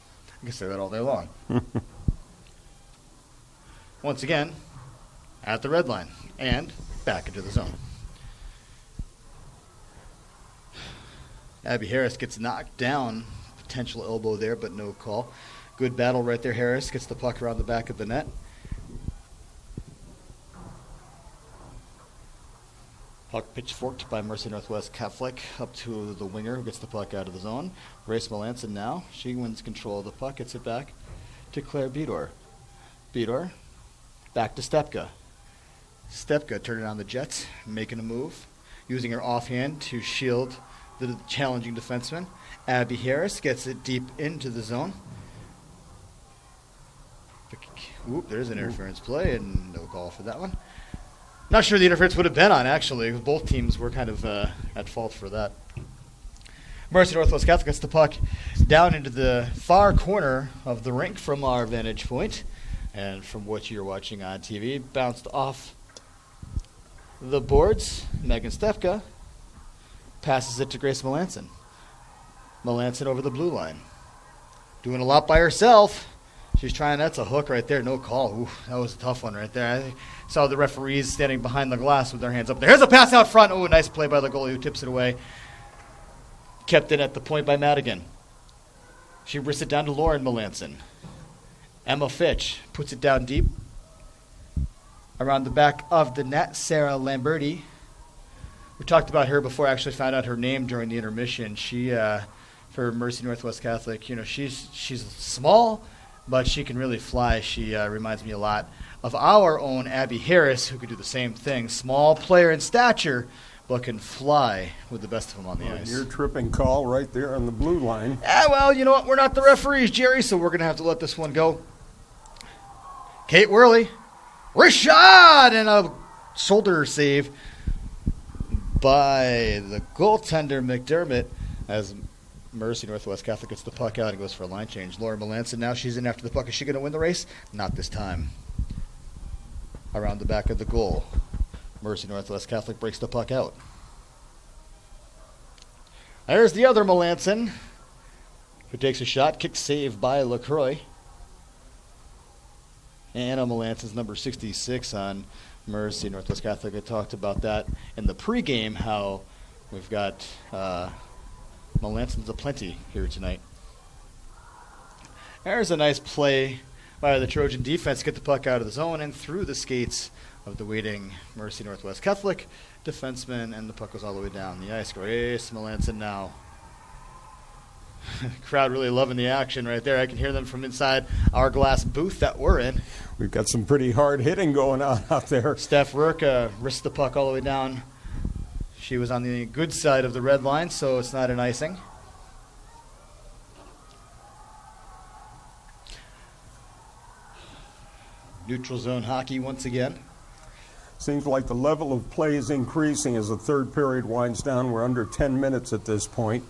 I can say that all day long. Once again, at the red line. And back into the zone. Abby Harris gets knocked down. Potential elbow there, but no call. Good battle right there. Harris gets the puck around the back of the net. Puck pitchforked by Mercy Northwest Catholic up to the winger who gets the puck out of the zone. Grace Melanson now. She wins control of the puck. Gets it back to Claire Bedor. Bedor back to Stepka. Stepka turning on the Jets, making a move, using her offhand to shield the challenging defenseman. Abby Harris gets it deep into the zone. Whoop, there's an interference play, and no call for that one. Not sure the interference would have been on, actually. Both teams were kind of at fault for that. Mercy Northwest Catholic gets the puck down into the far corner of the rink from our vantage point. And from what you're watching on TV, bounced off the boards. Megan Stefka passes it to Grace Melanson. Melanson over the blue line. Doing a lot by herself. She's trying. That's a hook right there. No call. Ooh, that was a tough one right there. I saw the referees standing behind the glass with their hands up there. Here's a pass out front. Oh, nice play by the goalie who tips it away. Kept it at the point by Madigan. She wrists it down to Lauren Melanson. Emma Fitch puts it down deep. Around the back of the net, Sarah Lamberti. We talked about her before. I actually found out her name during the intermission. She, for Mercy Northwest Catholic, she's small, but she can really fly. She reminds me a lot of our own Abby Harris, who could do the same thing. Small player in stature, but can fly with the best of them on the ice. Your tripping call right there on the blue line. Yeah, well, you know what? We're not the referees, Jerry, so we're going to have to let this one go. Kate Worley. Rashad! And a shoulder save by the goaltender, McDermott, as Mercy Northwest Catholic gets the puck out and goes for a line change. Laura Melanson, now she's in after the puck. Is she going to win the race? Not this time. Around the back of the goal. Mercy Northwest Catholic breaks the puck out. There's the other Melanson, who takes a shot. Kick save by LaCroix. Anna Melanson's number 66 on Mercy Northwest Catholic. I talked about that in the pregame, how we've got Melanson's aplenty here tonight. There's a nice play by the Trojan defense. Get the puck out of the zone and through the skates of the waiting Mercy Northwest Catholic defenseman, and the puck goes all the way down the ice. Grace Melanson now. Crowd really loving the action right there. I can hear them from inside our glass booth that we're in. We've got some pretty hard hitting going on out there. Steph Rourke risked the puck all the way down. She was on the good side of the red line, so it's not an icing. Neutral zone hockey once again. Seems like the level of play is increasing as the third period winds down. We're under 10 minutes at this point.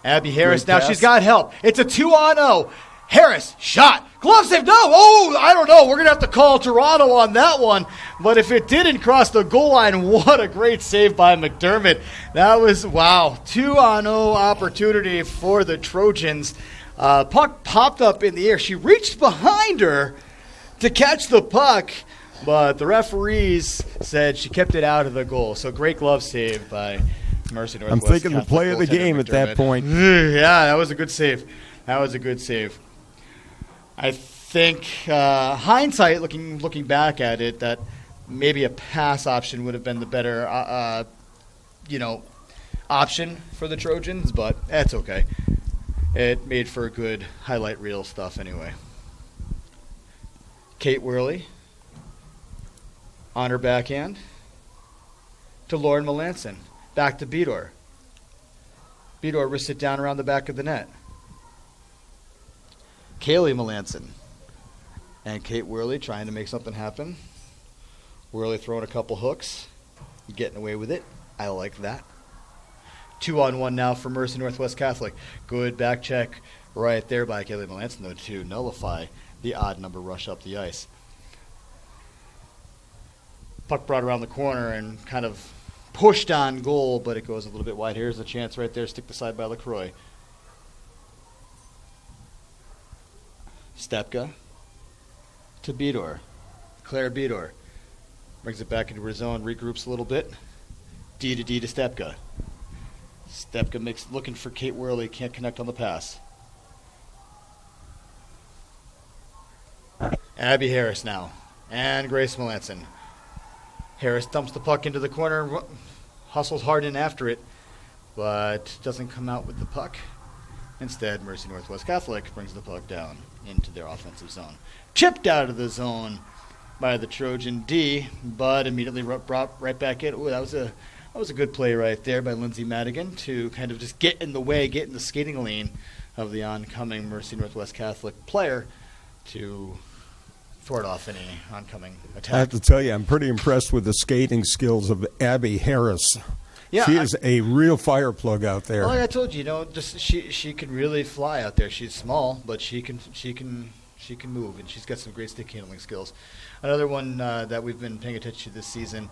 Abby Harris, now she's got help. It's a 2-on-0. Harris, shot. Glove save, no. Oh, I don't know. We're going to have to call Toronto on that one. But if it didn't cross the goal line, what a great save by McDermott. That was, wow, 2-on-0 opportunity for the Trojans. Puck popped up in the air. She reached behind her to catch the puck, but the referees said she kept it out of the goal. So great glove save by Mercy Northwest. I'm thinking Catholic the play of the game at that point. Yeah, that was a good save. That was a good save. I think hindsight, looking back at it, that maybe a pass option would have been the better, option for the Trojans, but that's okay. It made for good highlight reel stuff anyway. Kate Worley on her backhand to Lauren Melanson. Back to Bedor. Bedor wrists it down around the back of the net. Kaylee Melanson and Kate Worley trying to make something happen. Worley throwing a couple hooks, getting away with it. I like that. 2-on-1 now for Mercy Northwest Catholic. Good back check right there by Kaylee Melanson, though, to nullify the odd number rush up the ice. Puck brought around the corner and kind of pushed on goal, but it goes a little bit wide. Here's a chance right there. Stick the side by LaCroix. Stepka to Bedor. Claire Bedor brings it back into her zone, regroups a little bit. D to Stepka. Stepka looking for Kate Worley, can't connect on the pass. Abby Harris now, and Grace Melanson. Harris dumps the puck into the corner, hustles hard in after it, but doesn't come out with the puck. Instead, Mercy Northwest Catholic brings the puck down into their offensive zone. Chipped out of the zone by the Trojan D, but immediately brought right back in. Ooh, that was a good play right there by Lindsay Madigan to kind of just get in the way, get in the skating lane of the oncoming Mercy Northwest Catholic player to thwart off any oncoming attack. I have to tell you, I'm pretty impressed with the skating skills of Abby Harris. Yeah, she is a real fire plug out there. Well, like I told you, just she can really fly out there. She's small, but she can move, and she's got some great stick handling skills. Another one that we've been paying attention to this season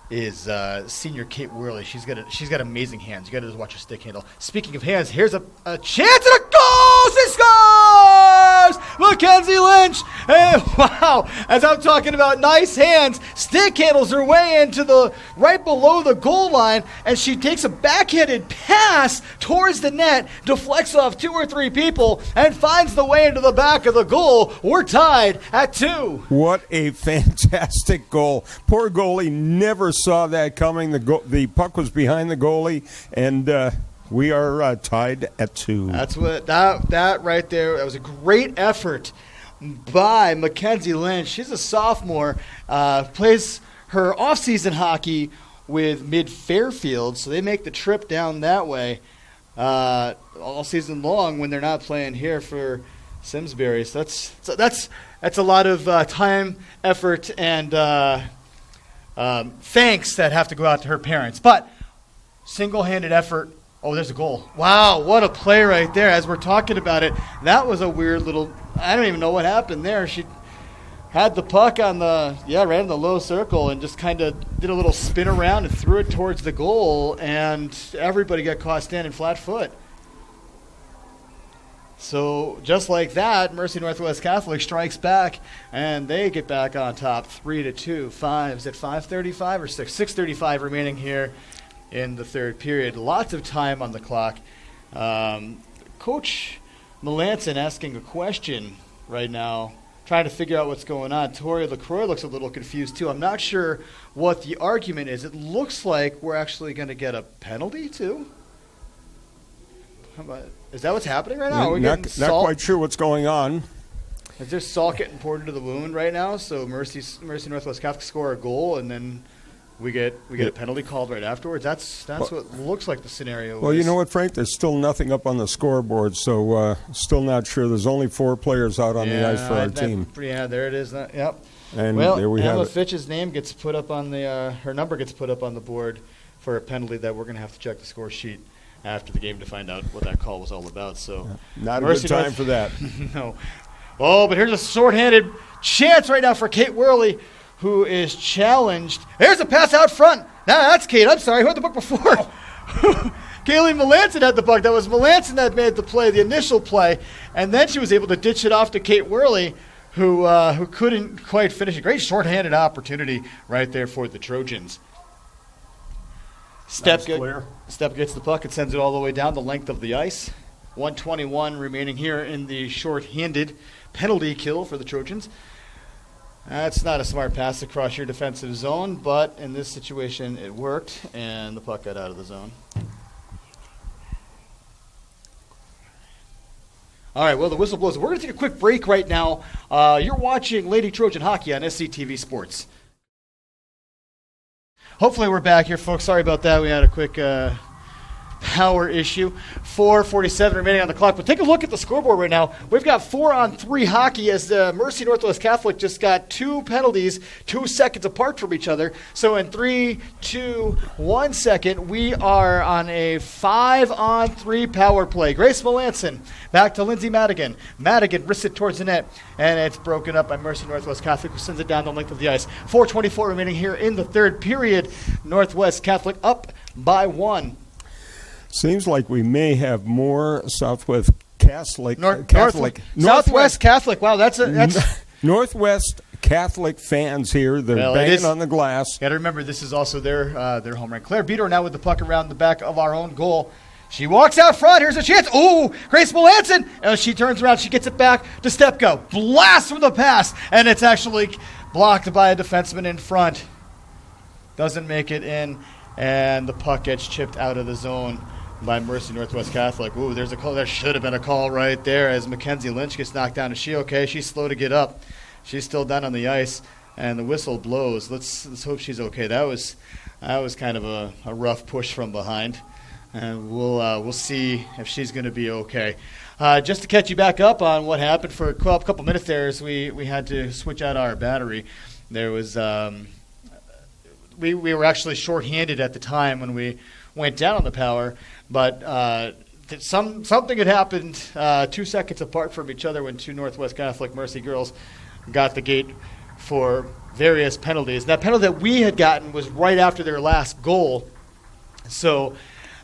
is senior Kate Worley. She's got amazing hands. You got to just watch her stick handle. Speaking of hands, here's a chance and a goal! She scores! Mackenzie Lynch! And wow, as I'm talking about nice hands, stick handles her way into the right below the goal line, and she takes a backhanded pass towards the net, deflects off 2 or 3 people, and finds the way into the back of the goal. We're tied at 2. What a fantastic goal. Poor goalie never saw that coming. The puck was behind the goalie, and we are tied at 2. That's what that right there. That was a great effort by Mackenzie Lynch. She's a sophomore, plays her off-season hockey with Mid Fairfield, so they make the trip down that way all season long when they're not playing here for Simsbury. So that's a lot of time, effort, and thanks that have to go out to her parents. But single-handed effort. Oh, there's a goal. Wow, what a play right there. As we're talking about it, that was a weird little, I don't even know what happened there. She had the puck on ran in the low circle and just kind of did a little spin around and threw it towards the goal, and everybody got caught standing flat foot. So just like that, Mercy Northwest Catholic strikes back, and they get back on top 3-2. Is it 5:35 or 6? 6:35 remaining here in the third period. Lots of time on the clock. Coach Melanson asking a question right now, trying to figure out what's going on. Tori LaCroix looks a little confused too. I'm not sure what the argument is. It looks like we're actually going to get a penalty too. Is that what's happening right now? Not quite sure what's going on. Is there salt getting poured into the wound right now? So Mercy Northwest Catholic score a goal, and then we get a penalty called right afterwards. That's what looks like the scenario. Well, you know what, Frank? There's still nothing up on the scoreboard, so still not sure. There's only 4 players out on the ice for our team. Yeah, there it is. Yep. And there we have Emma it. Fitch's name gets put up on her number gets put up on the board for a penalty that we're going to have to check the score sheet after the game to find out what that call was all about. So not a good time for that. No. Oh, but here's a short-handed chance right now for Kate Worley, who is challenged. There's a pass out front. Now that's Kate. I'm sorry. Who had the puck before? Kaylee Melanson had the puck. That was Melanson that made the play, the initial play, and then she was able to ditch it off to Kate Worley, who couldn't quite finish. A great short-handed opportunity right there for the Trojans. Step gets the puck and sends it all the way down the length of the ice. 1:21 remaining here in the short-handed penalty kill for the Trojans. That's not a smart pass across your defensive zone, but in this situation it worked, and the puck got out of the zone. All right, well, the whistle blows. We're going to take a quick break right now. You're watching Lady Trojan Hockey on SCTV Sports. Hopefully we're back here, folks. Sorry about that. We had a quick power issue. 4:47 remaining on the clock. But take a look at the scoreboard right now. We've got 4-on-3 hockey as Mercy Northwest Catholic just got 2 penalties 2 seconds apart from each other. So in 3, 2, 1 second, we are on a 5-on-3 power play. Grace Melanson back to Lindsay Madigan. Madigan wrists it towards the net, and it's broken up by Mercy Northwest Catholic, who sends it down the length of the ice. 4:24 remaining here in the third period. Northwest Catholic up by 1. Seems like we may have more Southwest Catholic. Southwest Catholic. Wow, that's Northwest Catholic fans here. They're banging on the glass. Got to remember, this is also their home run. Claire Beater now with the puck around the back of our own goal. She walks out front. Here's a chance. Ooh, Grace Melanson. She turns around. She gets it back to Stepko. Blast from the pass, and it's actually blocked by a defenseman in front. Doesn't make it in, and the puck gets chipped out of the zone by Mercy Northwest Catholic. Ooh, there's a call. There should have been a call right there as Mackenzie Lynch gets knocked down. Is she okay? She's slow to get up. She's still down on the ice, and the whistle blows. Let's hope she's okay. That was kind of a rough push from behind, and we'll see if she's going to be okay. Just to catch you back up on what happened for a couple minutes there, is we had to switch out our battery. There was we were actually shorthanded at the time when we went down on the power, but something had happened 2 seconds apart from each other when 2 Northwest Catholic Mercy girls got the gate for various penalties. That penalty that we had gotten was right after their last goal. So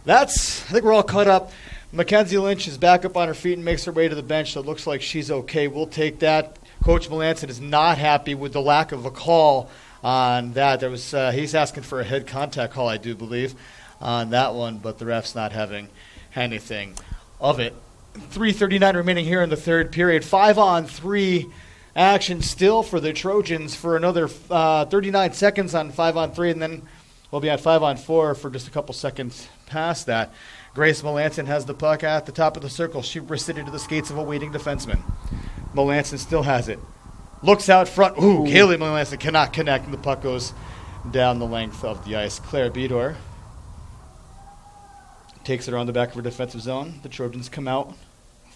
I think we're all caught up. Mackenzie Lynch is back up on her feet and makes her way to the bench, so it looks like she's okay. We'll take that. Coach Melanson is not happy with the lack of a call on that. He's asking for a head contact call, I do believe, on that one, but the ref's not having anything of it. 3:39 remaining here in the third period. 5-on-3 action still for the Trojans for another 39 seconds on 5-on-3, and then we'll be at 5-on-4 for just a couple seconds past that. Grace Melanson has the puck at the top of the circle. She wrists it into the skates of a waiting defenseman. Melanson still has it. Looks out front. Ooh, Kaylee Melanson cannot connect, and the puck goes down the length of the ice. Claire Bedor takes it around the back of her defensive zone. The Trojans come out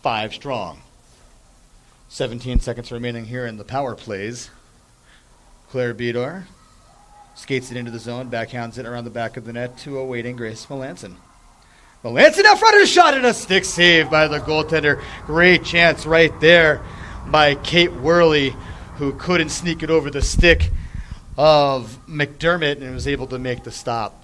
5 strong. 17 seconds remaining here in the power plays. Claire Bedor skates it into the zone, backhands it around the back of the net to a waiting Grace Melanson. Melanson out front of the shot, and a stick save by the goaltender. Great chance right there by Kate Worley, who couldn't sneak it over the stick of McDermott and was able to make the stop.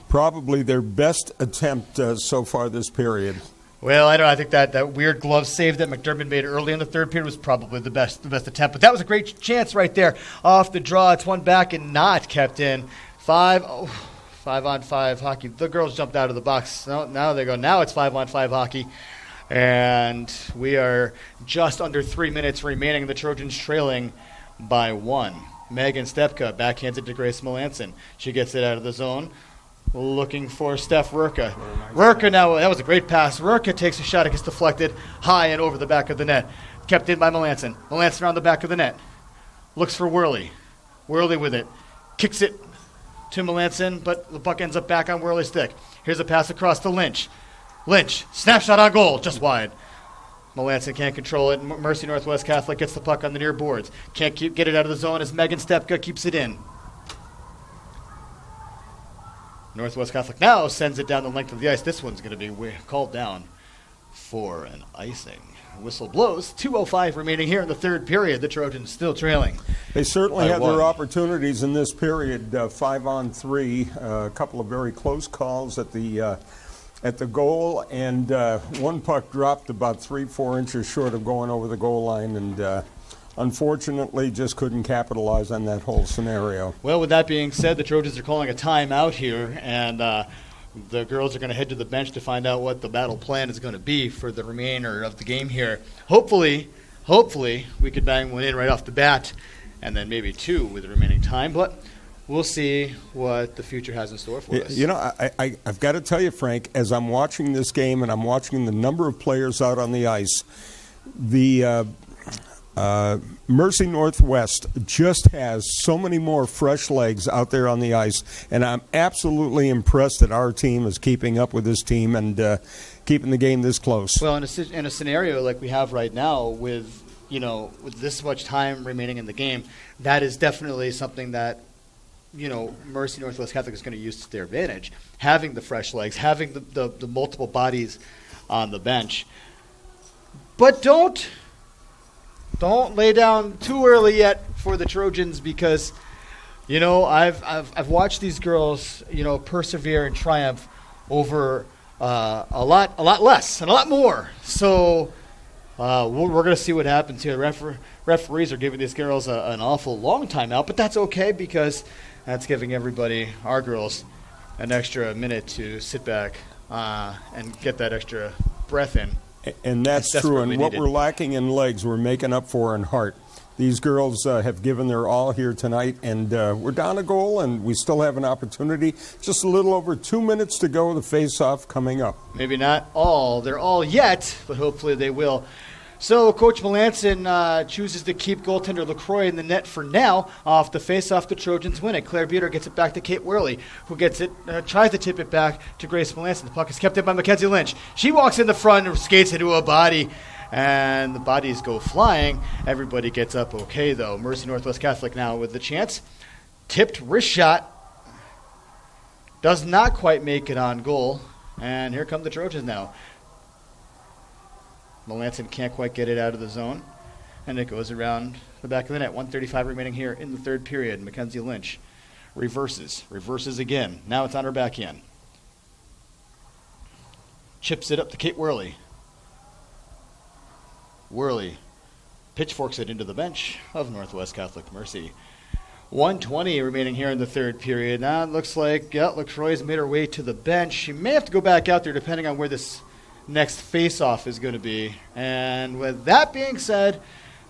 Probably their best attempt so far this period. Well, I think that weird glove save that McDermott made early in the third period was probably the best attempt. But that was a great chance right there off the draw. It's one back and not kept in. 5-on-5 hockey. The girls jumped out of the box. Now they go. Now it's 5-on-5 hockey. And we are just under 3 minutes remaining. The Trojans trailing by 1. Megan Stepka backhands it to Grace Melanson. She gets it out of the zone. Looking for Steph Rurka. Rurka now, that was a great pass. Rurka takes a shot. It gets deflected high and over the back of the net. Kept in by Melanson. Melanson around the back of the net. Looks for Worley. Worley with it. Kicks it to Melanson, but the puck ends up back on Worley's stick. Here's a pass across to Lynch. Lynch, snapshot on goal, just wide. Melanson can't control it. Mercy Northwest Catholic gets the puck on the near boards. Can't get it out of the zone as Megan Stepka keeps it in. Northwest Catholic now sends it down the length of the ice. This one's going to be called down for an icing. Whistle blows. 2:05 remaining here in the third period. The Trojans still trailing. They certainly had their opportunities in this period. 5-on-3, a couple of very close calls at the goal, and one puck dropped about 3-4 inches short of going over the goal line, and unfortunately just couldn't capitalize on that whole scenario. Well, with that being said, the Trojans are calling a timeout here, and the girls are going to head to the bench to find out what the battle plan is going to be for the remainder of the game here. Hopefully, we could bang one in right off the bat, and then maybe 2 with the remaining time, but we'll see what the future has in store for us. You know, I've got to tell you, Frank, as I'm watching this game and I'm watching the number of players out on the ice, the Mercy Northwest just has so many more fresh legs out there on the ice, and I'm absolutely impressed that our team is keeping up with this team and keeping the game this close. Well, in a scenario like we have right now with this much time remaining in the game, that is definitely something that Mercy Northwest Catholic is going to use to their advantage, having the fresh legs, having the multiple bodies on the bench. But don't lay down too early yet for the Trojans, because I've watched these girls persevere and triumph over a lot less and a lot more. So we're going to see what happens here. Referees are giving these girls an awful long time out, but that's okay, because that's giving everybody, our girls, an extra minute to sit back and get that extra breath in. And that's true. And what we're lacking in legs, we're making up for in heart. These girls have given their all here tonight, and we're down a goal, and we still have an opportunity. Just a little over 2 minutes to go. The face-off coming up. Maybe not all. They're all yet, but hopefully they will. So Coach Melanson chooses to keep goaltender LaCroix in the net for now. Off the face-off, the Trojans win it. Claire Buter gets it back to Kate Worley, who gets it, tries to tip it back to Grace Melanson. The puck is kept in by Mackenzie Lynch. She walks in the front and skates into a body, and the bodies go flying. Everybody gets up okay, though. Mercy Northwest Catholic now with the chance. Tipped wrist shot. Does not quite make it on goal. And here come the Trojans now. Melanson can't quite get it out of the zone. and it goes around the back of the net. 1:35 remaining here in the third period. Mackenzie Lynch reverses again. Now it's on her backhand. Chips it up to Kate Worley. Worley pitchforks it into the bench of Northwest Catholic Mercy. 1:20 remaining here in the third period. Now it looks like LaCroix's made her way to the bench. She may have to go back out there depending on where this next face-off is going to be. And with that being said,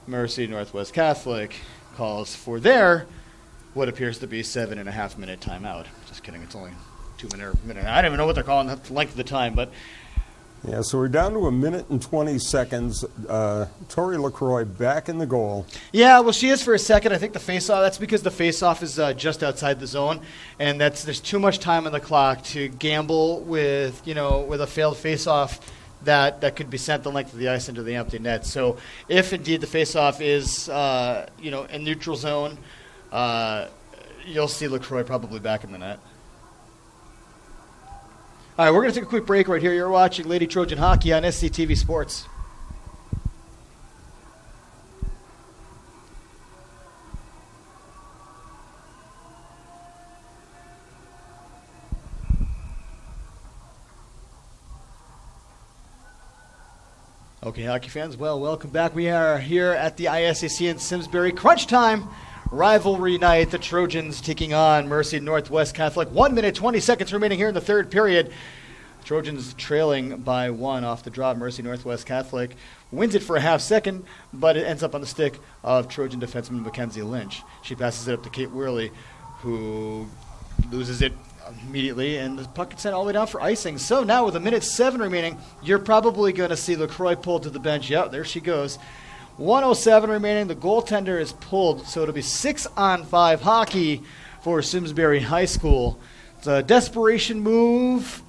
Mercy Northwest Catholic calls for their what appears to be 7.5-minute timeout. Just kidding, it's only 2-minute. I don't even know what they're calling the length of the time, but Yeah, so we're down to 1 minute and 20 seconds. Tori LaCroix back in the goal. yeah, well, she is for a second. I think the face-off, that's because the face-off is just outside the zone, and there's too much time on the clock to gamble with a failed face-off that could be sent the length of the ice into the empty net. So if indeed the face-off is in neutral zone, you'll see LaCroix probably back in the net. All right, we're going to take a quick break right here. You're watching Lady Trojan Hockey on SCTV Sports. Okay, hockey fans, well, welcome back. We are here at the ISAC in Simsbury. Crunch time, rivalry night. The Trojans taking on Mercy Northwest Catholic. 1 minute, 20 seconds remaining here in the third period. Trojans trailing by 1 off the draw. Mercy Northwest Catholic wins it for a half second, but it ends up on the stick of Trojan defenseman Mackenzie Lynch. She passes it up to Kate Worley, who loses it immediately, and the puck gets sent all the way down for icing. So now with 1:07 remaining, you're probably going to see LaCroix pulled to the bench. Yep, there she goes. 1:07 remaining. The goaltender is pulled, so it'll be 6-on-5 hockey for Simsbury High School. It's a desperation move,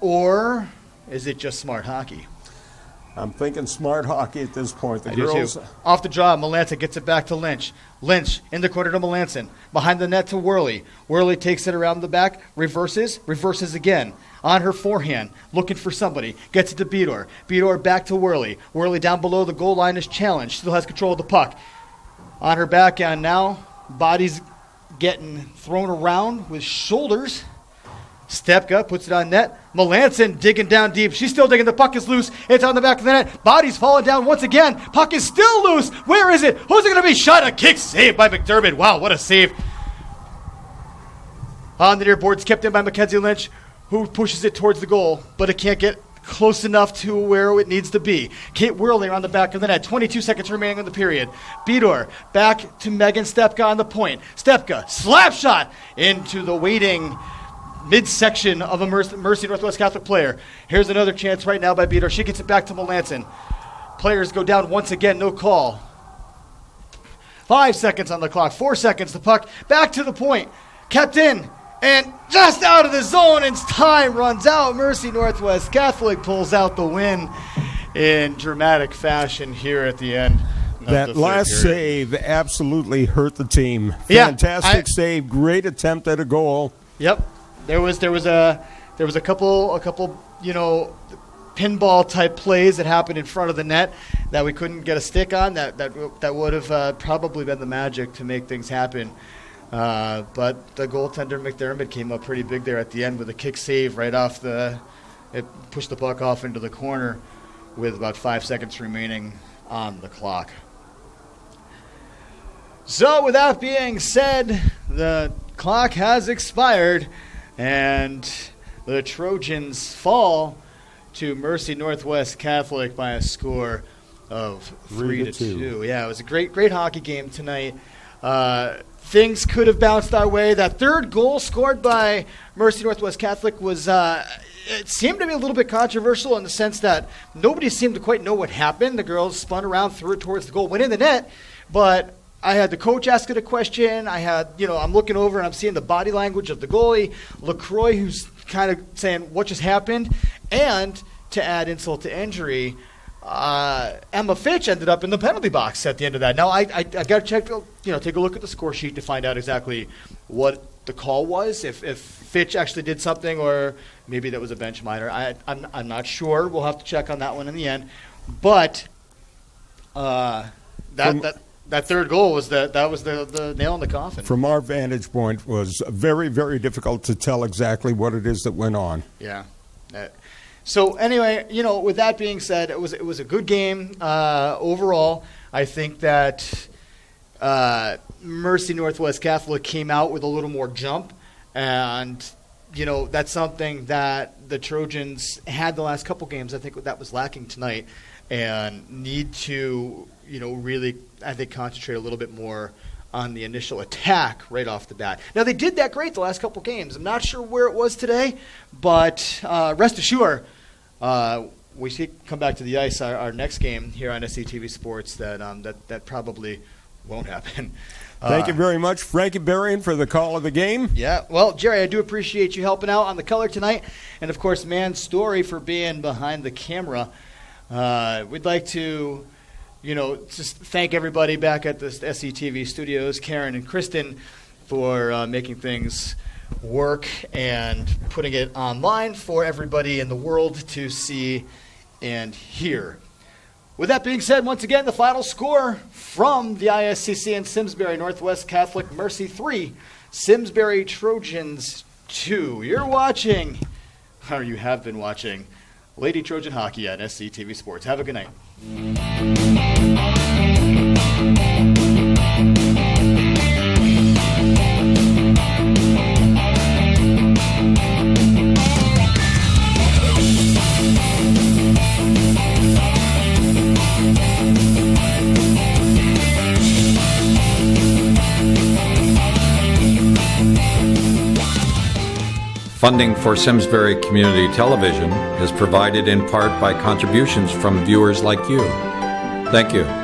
or is it just smart hockey? I'm thinking smart hockey at this point. The I do girls too. Off the draw, Melanson gets it back to Lynch. Lynch in the corner to Melanson. Behind the net to Worley. Worley takes it around the back, reverses again. On her forehand, looking for somebody. Gets it to Bedor. Bedor back to Worley. Worley down below the goal line is challenged. Still has control of the puck. On her backhand now, body's getting thrown around with shoulders. Stepka puts it on net. Melanson digging down deep. She's still digging. The puck is loose. It's on the back of the net. Body's falling down once again. Puck is still loose. Where is it? Who's it going to be? Shot. A kick saved by McDermott. Wow, what a save. On the near boards, kept in by Mackenzie Lynch, who pushes it towards the goal, but it can't get close enough to where it needs to be. Kate Worley on the back of the net. 22 seconds remaining in the period. Bedor back to Megan Stepka on the point. Stepka, slap shot into the waiting midsection of a Mercy Northwest Catholic player. Here's another chance right now by Bedor. She gets it back to Melanson. Players go down once again, no call. 5 seconds on the clock, 4 seconds, the puck back to the point. Kept in and just out of the zone, and time runs out. Mercy Northwest Catholic pulls out the win in dramatic fashion here at the end. That last save absolutely hurt the team. Yeah, Fantastic save, great attempt at a goal. Yep. There was a couple pinball type plays that happened in front of the net that we couldn't get a stick on. That would have probably been the magic to make things happen. But the goaltender McDermott came up pretty big there at the end with a kick save right off it pushed the puck off into the corner with about 5 seconds remaining on the clock. So with that being said, the clock has expired. And the Trojans fall to Mercy Northwest Catholic by a score of 3-2. Yeah, it was a great hockey game tonight. Things could have bounced our way. That third goal scored by Mercy Northwest Catholic was it seemed to be a little bit controversial in the sense that nobody seemed to quite know what happened. The girls spun around, threw it towards the goal, went in the net, but I had the coach ask it a question. I'm looking over and I'm seeing the body language of the goalie, LaCroix, who's kind of saying what just happened. And to add insult to injury, Emma Fitch ended up in the penalty box at the end of that. Now I got to check, take a look at the score sheet to find out exactly what the call was. If Fitch actually did something, or maybe that was a bench minor. I'm not sure. We'll have to check on that one in the end. But That third goal was that was the nail in the coffin. From our vantage point, was very, very difficult to tell exactly what it is that went on. Yeah. So anyway, with that being said, it was a good game overall. I think that Mercy Northwest Catholic came out with a little more jump, and that's something that the Trojans had the last couple games. I think that was lacking tonight, and need to really, I think, concentrate a little bit more on the initial attack right off the bat. Now, they did that great the last couple games. I'm not sure where it was today, but rest assured, we see come back to the ice our next game here on SCTV Sports that probably won't happen. Thank you very much, Frankie Berrien, for the call of the game. Yeah, well, Jerry, I do appreciate you helping out on the color tonight, and of course, Man Story for being behind the camera. We'd like to just thank everybody back at the SCTV studios, Karen and Kristen, for making things work and putting it online for everybody in the world to see and hear. With that being said, once again, the final score from the ISCC and Simsbury Northwest Catholic Mercy 3, Simsbury Trojans 2. You're watching, or you have been watching, Lady Trojan Hockey on SCTV Sports. Have a good night. Funding for Simsbury Community Television is provided in part by contributions from viewers like you. Thank you.